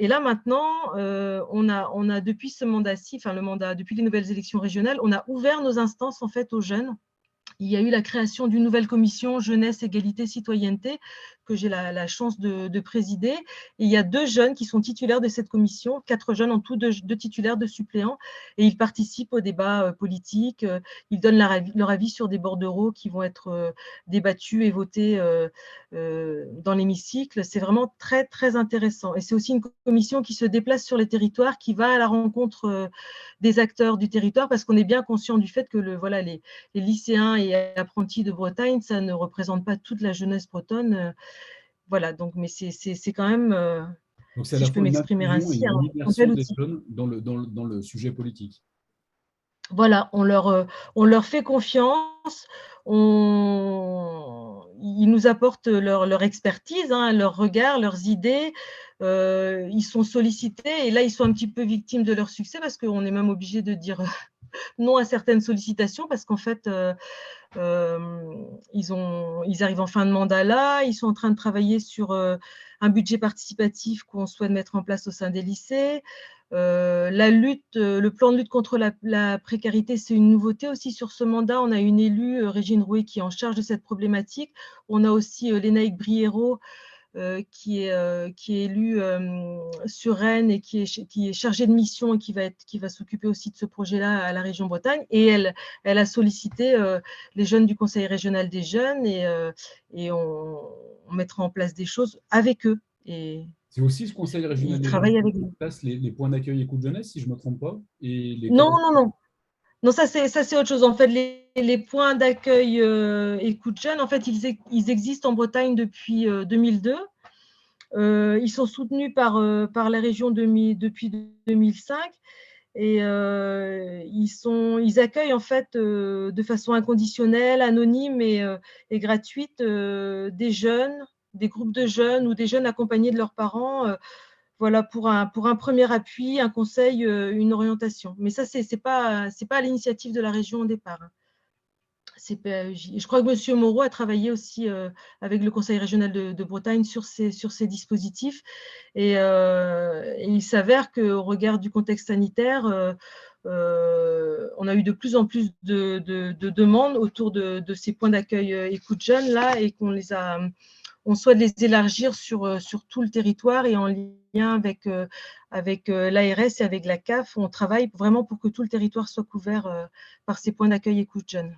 Speaker 8: là maintenant, on a depuis ce mandat-ci, depuis les nouvelles élections régionales, on a ouvert nos instances en fait aux jeunes. Il y a eu la création d'une nouvelle commission jeunesse, égalité, citoyenneté que j'ai la chance de présider. Et il y a 2 jeunes qui sont titulaires de cette commission, 4 jeunes en tout, 2 titulaires, 2 suppléants, et ils participent au débat politique. Ils donnent leur avis sur des bordereaux qui vont être débattus et votés dans l'hémicycle. C'est vraiment très, très intéressant. Et c'est aussi une commission qui se déplace sur les territoires, qui va à la rencontre des acteurs du territoire, parce qu'on est bien conscient du fait que les lycéens et apprentis de Bretagne, ça ne représente pas toute la jeunesse bretonne. Voilà, donc, mais c'est quand même,
Speaker 1: donc
Speaker 8: si je peux m'exprimer ainsi,
Speaker 1: un immersion des jeunes dans le sujet politique.
Speaker 8: Voilà, on leur fait confiance. ils nous apportent leur expertise, hein, leur regard, leurs idées. Ils sont sollicités et là, ils sont un petit peu victimes de leur succès parce qu'on est même obligé de dire non à certaines sollicitations parce qu'en fait, ils arrivent en fin de mandat là, ils sont en train de travailler sur un budget participatif qu'on souhaite mettre en place au sein des lycées. Le plan de lutte contre la précarité, c'est une nouveauté aussi sur ce mandat. On a une élue, Régine Rouet, qui est en charge de cette problématique. On a aussi Lénaïque Briero, qui est élue sur Rennes et qui est chargée de mission et qui va s'occuper aussi de ce projet-là à la région Bretagne. Et elle a sollicité les jeunes du Conseil régional des jeunes et on mettra en place des choses avec eux. Et
Speaker 1: c'est aussi ce Conseil régional des
Speaker 8: jeunes
Speaker 1: qui passe les points d'accueil écoute jeunesse, si je ne me trompe pas. Et
Speaker 8: non, ça c'est autre chose. En fait, les points d'accueil écoute jeunes, en fait, ils existent en Bretagne depuis 2002. Ils sont soutenus par la région depuis 2005 et ils accueillent en fait de façon inconditionnelle, anonyme et gratuite des jeunes, des groupes de jeunes ou des jeunes accompagnés de leurs parents. Voilà, pour un premier appui, un conseil, une orientation. Mais ça, c'est pas à l'initiative de la région au départ. Je crois que M. Moreau a travaillé aussi avec le Conseil régional de Bretagne sur ces dispositifs. Et il s'avère qu'au regard du contexte sanitaire, on a eu de plus en plus de demandes autour de ces points d'accueil écoute jeunes là et on souhaite les élargir sur tout le territoire et en lien avec l'ARS et avec la CAF. On travaille vraiment pour que tout le territoire soit couvert par ces points d'accueil écoute jeunes.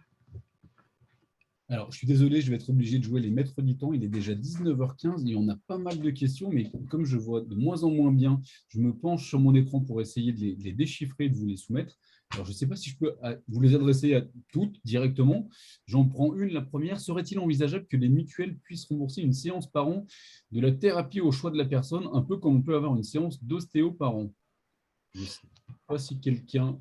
Speaker 1: Alors, je suis désolé, je vais être obligé de jouer les maîtres du temps. Il est déjà 19h15 et on a pas mal de questions, mais comme je vois de moins en moins bien, je me penche sur mon écran pour essayer de les déchiffrer et de vous les soumettre. Alors, je ne sais pas si je peux vous les adresser à toutes directement. J'en prends une. La première, serait-il envisageable que les mutuelles puissent rembourser une séance par an de la thérapie au choix de la personne, un peu comme on peut avoir une séance d'ostéo par an? Je ne sais pas si quelqu'un,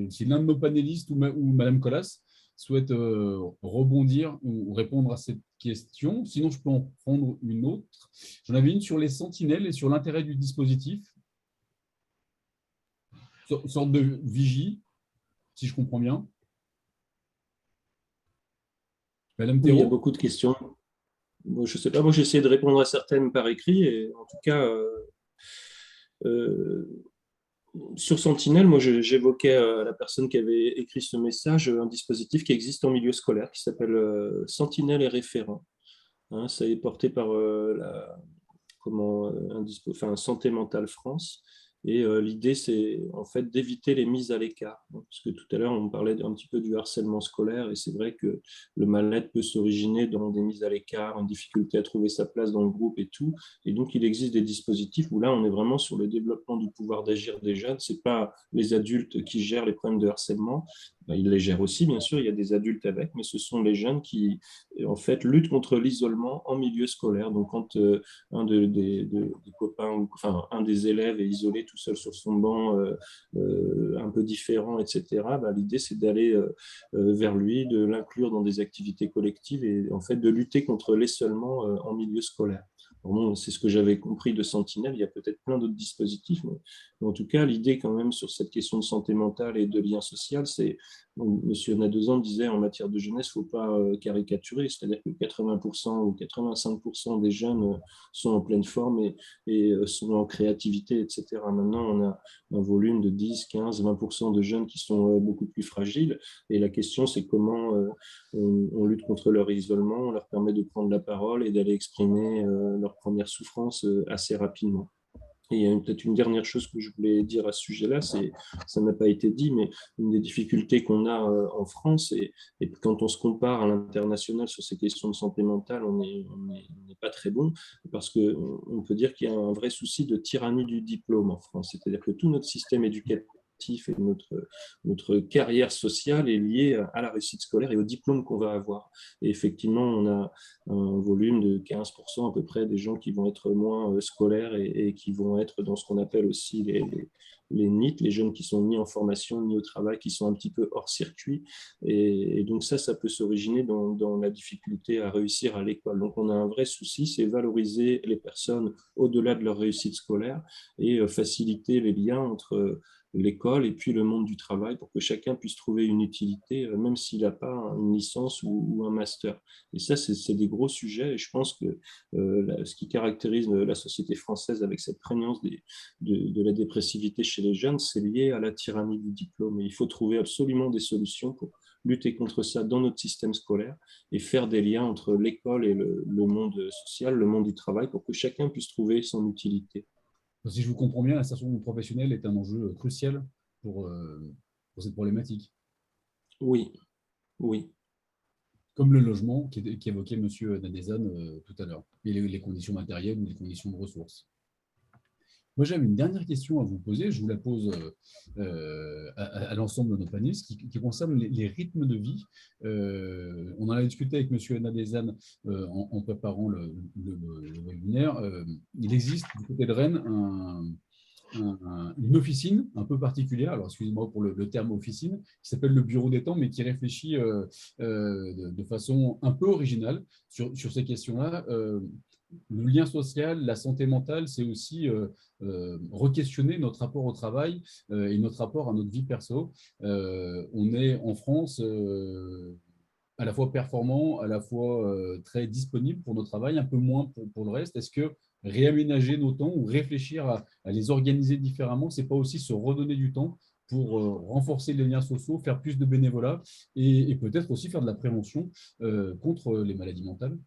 Speaker 1: si l'un de nos panélistes ou Madame Colas souhaite rebondir ou répondre à cette question. Sinon, je peux en prendre une autre. J'en avais une sur les sentinelles et sur l'intérêt du dispositif. Une sorte de vigie, si je comprends bien. Madame Thérault.
Speaker 3: Il y a beaucoup de questions. Bon, je ne sais pas, moi j'essaie de répondre à certaines par écrit. Et en tout cas, sur Sentinelle, moi j'évoquais à la personne qui avait écrit ce message un dispositif qui existe en milieu scolaire qui s'appelle Sentinelle et référent. Hein, ça est porté par Santé Mentale France. Et l'idée, c'est en fait d'éviter les mises à l'écart. Parce que tout à l'heure, on parlait un petit peu du harcèlement scolaire, et c'est vrai que le mal-être peut s'originer dans des mises à l'écart, une difficulté à trouver sa place dans le groupe et tout. Et donc, il existe des dispositifs où là, on est vraiment sur le développement du pouvoir d'agir des jeunes. Ce n'est pas les adultes qui gèrent les problèmes de harcèlement. Ils les gèrent aussi, bien sûr, il y a des adultes avec, mais ce sont les jeunes qui, en fait, luttent contre l'isolement en milieu scolaire. Donc, quand un des copains, enfin, un des élèves est isolé tout seul sur son banc, un peu différent, etc., l'idée, c'est d'aller vers lui, de l'inclure dans des activités collectives et, en fait, de lutter contre l'isolement en milieu scolaire. Bon, c'est ce que j'avais compris de Sentinelle. Il y a peut-être plein d'autres dispositifs, mais en tout cas, l'idée quand même sur cette question de santé mentale et de lien social, c'est, Monsieur Nadezan disait en matière de jeunesse, il ne faut pas caricaturer, c'est-à-dire que 80% ou 85% des jeunes sont en pleine forme et sont en créativité, etc. Maintenant, on a un volume de 10, 15, 20% de jeunes qui sont beaucoup plus fragiles. Et la question, c'est comment on lutte contre leur isolement, on leur permet de prendre la parole et d'aller exprimer leur première souffrance assez rapidement. Et il y a peut-être une dernière chose que je voulais dire à ce sujet-là, ça n'a pas été dit, mais une des difficultés qu'on a en France, et quand on se compare à l'international sur ces questions de santé mentale, on n'est pas très bon, parce qu'on peut dire qu'il y a un vrai souci de tyrannie du diplôme en France. C'est-à-dire que tout notre système éducatif et notre carrière sociale est liée à la réussite scolaire et au diplôme qu'on va avoir. Et effectivement, on a un volume de 15% à peu près des gens qui vont être moins scolaires et qui vont être dans ce qu'on appelle aussi les NEET, les jeunes qui sont ni en formation ni au travail, qui sont un petit peu hors circuit. Et donc ça peut s'originer dans la difficulté à réussir à l'école. Donc on a un vrai souci, c'est valoriser les personnes au-delà de leur réussite scolaire et faciliter les liens entre l'école et puis le monde du travail pour que chacun puisse trouver une utilité, même s'il n'a pas une licence ou un master. Et ça, c'est des gros sujets. Et je pense que ce qui caractérise la société française avec cette prégnance de la dépressivité chez les jeunes, c'est lié à la tyrannie du diplôme. Et il faut trouver absolument des solutions pour lutter contre ça dans notre système scolaire et faire des liens entre l'école et le monde social, le monde du travail, pour que chacun puisse trouver son utilité.
Speaker 1: Si je vous comprends bien, l'insertion professionnelle est un enjeu crucial pour cette problématique.
Speaker 3: Oui, oui.
Speaker 1: Comme le logement qu'évoquait M. Nadezan tout à l'heure, et les conditions matérielles ou les conditions de ressources. Moi, j'avais une dernière question à vous poser. Je vous la pose à l'ensemble de nos panélistes qui concerne les rythmes de vie. On en a discuté avec M. Nadezan en préparant le webinaire. Il existe du côté de Rennes une officine un peu particulière, alors excusez-moi pour le terme officine, qui s'appelle le Bureau des temps, mais qui réfléchit de façon un peu originale sur ces questions-là. Le lien social, la santé mentale, c'est aussi re-questionner notre rapport au travail et notre rapport à notre vie perso. On est en France à la fois performant, à la fois très disponible pour notre travail, un peu moins pour le reste. Est-ce que réaménager nos temps ou réfléchir à les organiser différemment, ce n'est pas aussi se redonner du temps pour renforcer les liens sociaux, faire plus de bénévolat et peut-être aussi faire de la prévention contre les maladies mentales?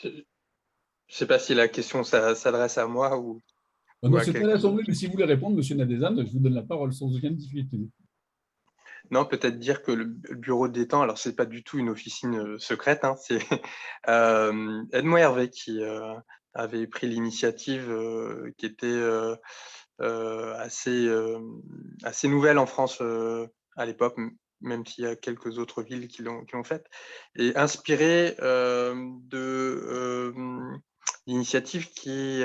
Speaker 5: Je ne sais pas si la question s'adresse à moi ou
Speaker 1: non,
Speaker 5: à
Speaker 1: c'est à l'Assemblée, mais si vous voulez répondre, M. Nadezan, je vous donne la parole sans aucune difficulté.
Speaker 5: Non, peut-être dire que le bureau des temps, alors c'est pas du tout une officine secrète, hein, c'est Edmond Hervé qui avait pris l'initiative qui était assez nouvelle en France à l'époque, même s'il y a quelques autres villes qui l'ont faite, et inspiré d'initiatives qui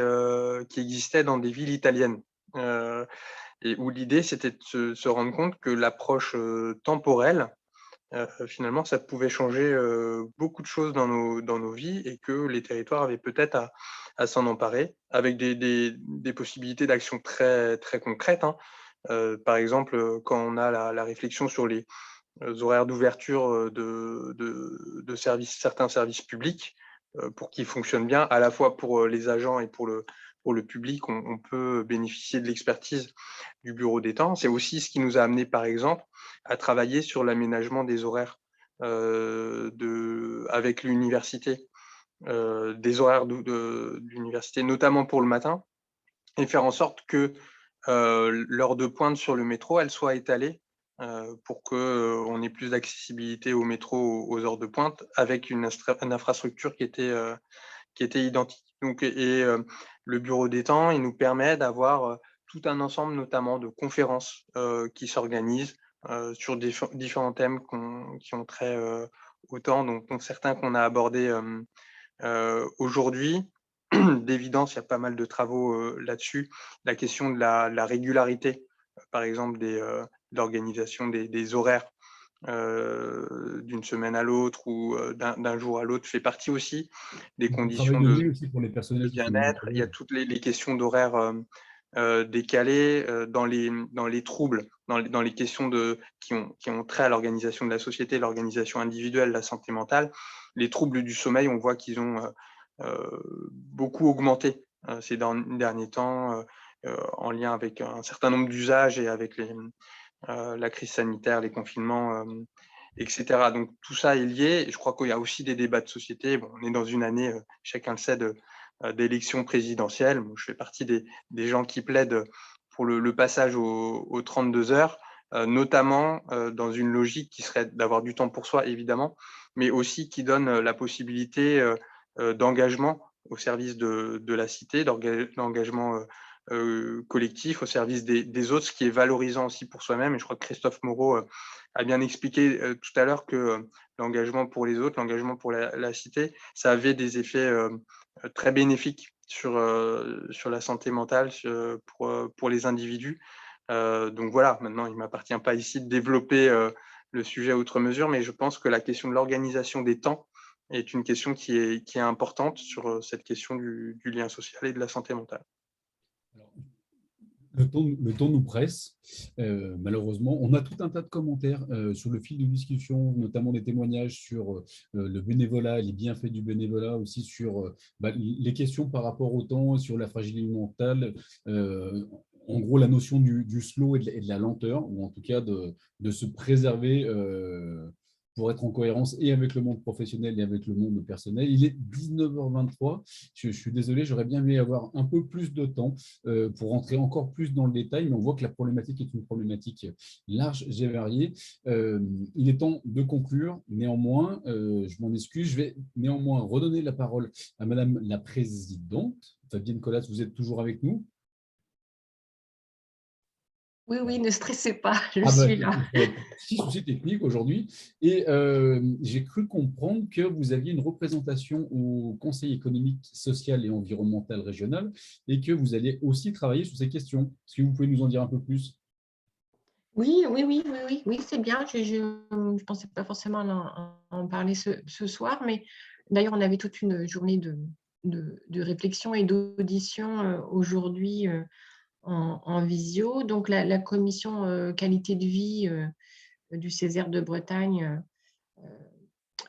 Speaker 5: existaient dans des villes italiennes. Et où l'idée, c'était de se rendre compte que l'approche temporelle, finalement, ça pouvait changer beaucoup de choses dans nos vies et que les territoires avaient peut-être à s'en emparer avec des possibilités d'action très, très concrètes, hein. Par exemple, quand on a la réflexion sur les horaires d'ouverture de certains services publics, pour qu'ils fonctionnent bien, à la fois pour les agents et pour le public, on peut bénéficier de l'expertise du bureau des temps. C'est aussi ce qui nous a amené, par exemple, à travailler sur l'aménagement des horaires avec l'université, des horaires de l'université, notamment pour le matin, et faire en sorte que l'heure de pointe sur le métro, elle soit étalée pour qu'on ait plus d'accessibilité au métro aux heures de pointe avec une infrastructure qui était identique. Donc, le bureau des temps, il nous permet d'avoir tout un ensemble notamment de conférences qui s'organisent sur différents thèmes qui ont trait au temps, donc certains qu'on a abordés aujourd'hui. D'évidence, il y a pas mal de travaux là-dessus. La question de la régularité, par exemple, de l'organisation des horaires d'une semaine à l'autre ou d'un jour à l'autre fait partie aussi des conditions de bien-être. Il y a toutes les questions d'horaires décalés dans les troubles, dans les questions qui ont trait à l'organisation de la société, l'organisation individuelle, la santé mentale. Les troubles du sommeil, on voit qu'ils ont beaucoup augmenté ces derniers temps en lien avec un certain nombre d'usages et avec la crise sanitaire, les confinements, etc. Donc tout ça est lié. Et je crois qu'il y a aussi des débats de société. Bon, on est dans une année, chacun le sait, d'élection présidentielle. Bon, je fais partie des gens qui plaident pour le passage aux 32 heures, notamment dans une logique qui serait d'avoir du temps pour soi, évidemment, mais aussi qui donne la possibilité d'engagement au service de la cité, d'engagement collectif au service des autres, ce qui est valorisant aussi pour soi-même. Et je crois que Christophe Moreau a bien expliqué tout à l'heure que l'engagement pour les autres, l'engagement pour la cité, ça avait des effets très bénéfiques sur la santé mentale pour les individus. Donc voilà, maintenant, il ne m'appartient pas ici de développer le sujet outre mesure, mais je pense que la question de l'organisation des temps est une question qui est importante sur cette question du lien social et de la santé mentale.
Speaker 1: Alors, le temps nous presse, malheureusement. On a tout un tas de commentaires sur le fil de discussion, notamment des témoignages sur le bénévolat, les bienfaits du bénévolat, aussi sur les questions par rapport au temps, sur la fragilité mentale, en gros la notion du slow et de la lenteur, ou en tout cas de se préserver pour être en cohérence et avec le monde professionnel et avec le monde personnel. Il est 19h23. Je suis désolé, j'aurais bien aimé avoir un peu plus de temps pour rentrer encore plus dans le détail, mais on voit que la problématique est une problématique large et variée. Il est temps de conclure. Néanmoins, je m'en excuse, je vais néanmoins redonner la parole à Madame la Présidente. Fabienne Collas, vous êtes toujours avec nous?
Speaker 4: Oui, oui, ne stressez pas, je suis là.
Speaker 1: Petit souci technique aujourd'hui. Et j'ai cru comprendre que vous aviez une représentation au Conseil économique, social et environnemental régional et que vous allez aussi travailler sur ces questions. Est-ce que vous pouvez nous en dire un peu plus?
Speaker 4: Oui, c'est bien. Je ne pensais pas forcément en parler ce soir, mais d'ailleurs, on avait toute une journée de réflexion et d'audition aujourd'hui en visio. Donc, la commission qualité de vie du Césaire de Bretagne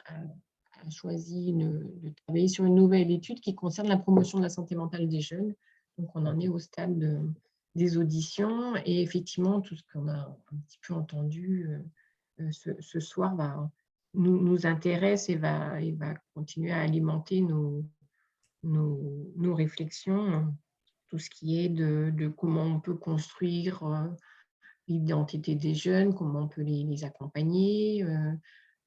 Speaker 4: a choisi de travailler sur une nouvelle étude qui concerne la promotion de la santé mentale des jeunes. Donc, on en est au stade des auditions et effectivement, tout ce qu'on a un petit peu entendu ce soir nous intéresse et va continuer à alimenter nos réflexions. Tout ce qui est de comment on peut construire l'identité des jeunes, comment on peut les accompagner.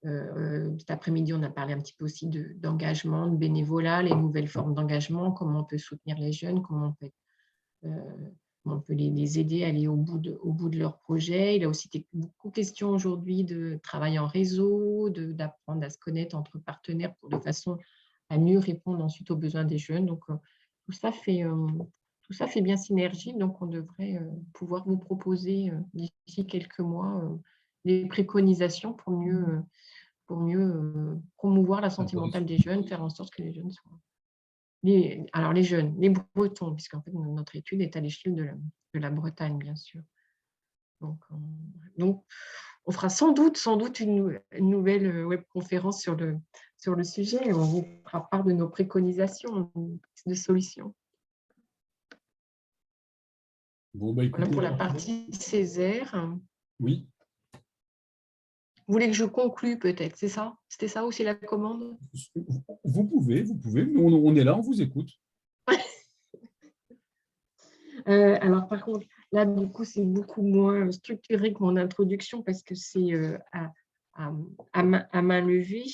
Speaker 4: Cet après-midi, on a parlé un petit peu aussi d'engagement, de bénévolat, les nouvelles formes d'engagement, comment on peut soutenir les jeunes, comment on peut les aider à aller au bout de leur projet. Il a aussi été beaucoup question aujourd'hui de travail en réseau, d'apprendre à se connaître entre partenaires de façon à mieux répondre ensuite aux besoins des jeunes. Donc, tout ça fait bien synergie, donc on devrait pouvoir vous proposer d'ici quelques mois des préconisations pour mieux promouvoir la santé mentale des jeunes, faire en sorte que les jeunes soient… les jeunes, les Bretons, puisqu'en fait notre étude est à l'échelle de la Bretagne, bien sûr. Donc on fera sans doute une nouvelle webconférence sur le sujet et on vous fera part de nos préconisations de solutions.
Speaker 1: Bon, écoutez,
Speaker 4: voilà pour la partie Césaire.
Speaker 1: Oui.
Speaker 4: Vous voulez que je conclue peut-être, c'est ça? C'était ça aussi la commande?
Speaker 1: Vous pouvez, on est là, on vous écoute.
Speaker 4: Alors par contre, là du coup c'est beaucoup moins structuré que mon introduction parce que c'est à main levée.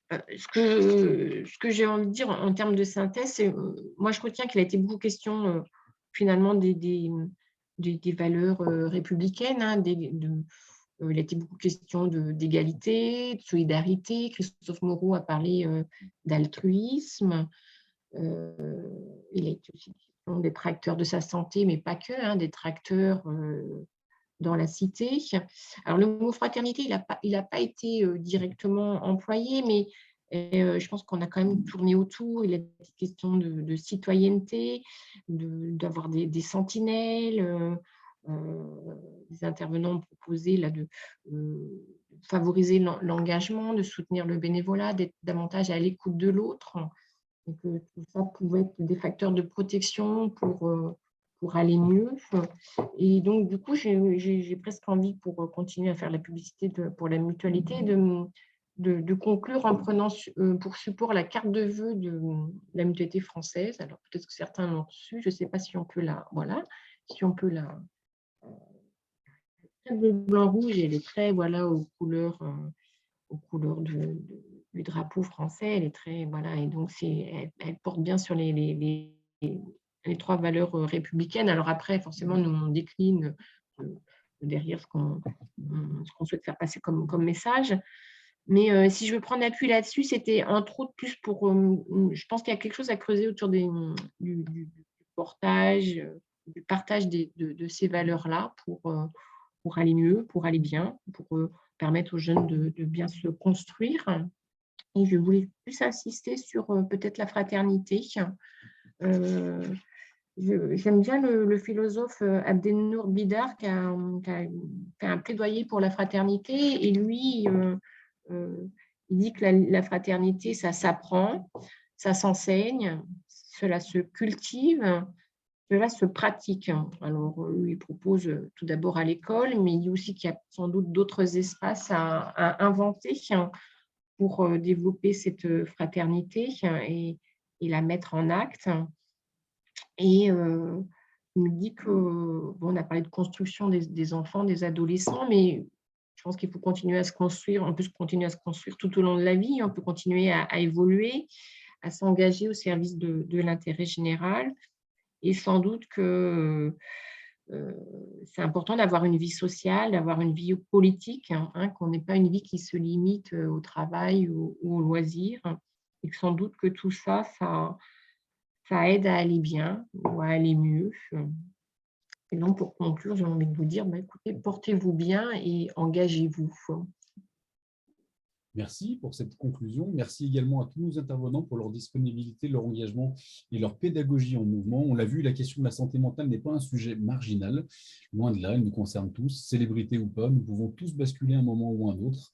Speaker 4: Ce que j'ai envie de dire en termes de synthèse, c'est moi je retiens qu'il a été beaucoup question finalement des valeurs républicaines, hein, il a été beaucoup question d'égalité, de solidarité. Christophe Moreau a parlé d'altruisme. Il a été aussi question des tracteurs de sa santé, mais pas que, hein, des tracteurs dans la cité. Alors, le mot fraternité, il n'a pas été directement employé, mais je pense qu'on a quand même tourné autour. Il a été question de citoyenneté, d'avoir des sentinelles. Les intervenants ont proposé là, de favoriser l'engagement, de soutenir le bénévolat, d'être davantage à l'écoute de l'autre. Et que tout ça pouvait être des facteurs de protection pour aller mieux. Et donc, du coup, j'ai presque envie, pour continuer à faire la publicité pour la mutualité, de conclure en prenant pour support la carte de vœux de la mutualité française. Alors, peut-être que certains l'ont reçue, je ne sais pas si on peut la… Voilà, si on peut la… de blanc-rouge et les traits, voilà, aux couleurs du drapeau français, elle est très, voilà, et donc elle porte bien sur les trois valeurs républicaines. Alors après, forcément, nous on décline derrière ce qu'on souhaite faire passer comme message. Mais si je veux prendre appui là-dessus, c'était entre autres plus pour… je pense qu'il y a quelque chose à creuser autour du portage, du partage de ces valeurs-là pour aller mieux, pour aller bien, pour permettre aux jeunes de bien se construire. Et je voulais plus insister sur peut-être la fraternité. J'aime bien le philosophe Abdelnour Bidar qui a fait un plaidoyer pour la fraternité. Et lui, il dit que la fraternité, ça s'apprend, ça s'enseigne, cela se cultive, cela se pratique. Alors, lui, il propose tout d'abord à l'école, mais il dit aussi qu'il y a sans doute d'autres espaces à inventer pour développer cette fraternité et la mettre en acte. Et il me dit que, bon, on a parlé de construction des enfants, des adolescents, mais je pense qu'il faut continuer à se construire. On peut continuer à se construire tout au long de la vie. On peut continuer à évoluer, à s'engager au service de l'intérêt général. Et sans doute que c'est important d'avoir une vie sociale, d'avoir une vie politique, qu'on n'ait pas une vie qui se limite au travail ou au loisir. Et que sans doute que tout ça, ça aide à aller bien ou à aller mieux. Et donc, pour conclure, j'ai envie de vous dire, écoutez, portez-vous bien et engagez-vous.
Speaker 1: Merci pour cette conclusion. Merci également à tous nos intervenants pour leur disponibilité, leur engagement et leur pédagogie en mouvement. On l'a vu, la question de la santé mentale n'est pas un sujet marginal. Loin de là, elle nous concerne tous, célébrités ou pas. Nous pouvons tous basculer un moment ou un autre.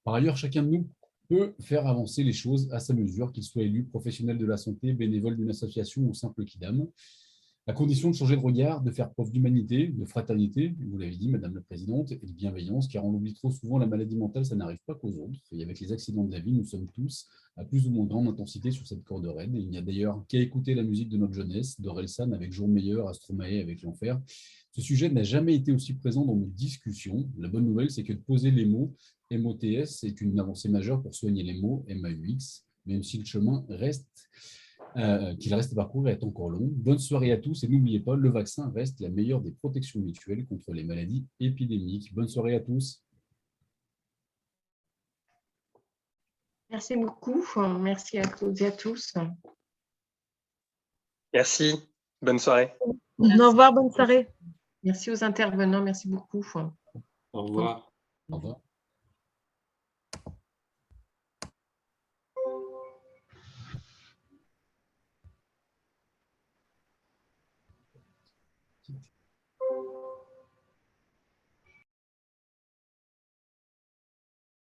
Speaker 1: Par ailleurs, chacun de nous peut faire avancer les choses à sa mesure, qu'il soit élu, professionnel de la santé, bénévole d'une association ou simple kidam, à condition de changer de regard, de faire preuve d'humanité, de fraternité, vous l'avez dit, Madame la Présidente, et de bienveillance, car on oublie trop souvent la maladie mentale, ça n'arrive pas qu'aux autres. Et avec les accidents de la vie, nous sommes tous à plus ou moins grande intensité sur cette corde raide. Et il n'y a d'ailleurs qu'à écouter la musique de notre jeunesse, d'Orelsan avec Jour Meilleur, Astromae avec L'Enfer. Ce sujet n'a jamais été aussi présent dans nos discussions. La bonne nouvelle, c'est que de poser les mots MOTS est une avancée majeure pour soigner les mots MAUX, même si le chemin qu'il reste à parcourir est encore long. Bonne soirée à tous et n'oubliez pas, le vaccin reste la meilleure des protections mutuelles contre les maladies épidémiques. Bonne soirée à tous.
Speaker 4: Merci beaucoup. Merci à toutes et à tous.
Speaker 5: Merci. Bonne soirée.
Speaker 8: Au revoir, bonne soirée.
Speaker 4: Merci aux intervenants. Merci beaucoup.
Speaker 3: Au revoir.
Speaker 1: Au revoir.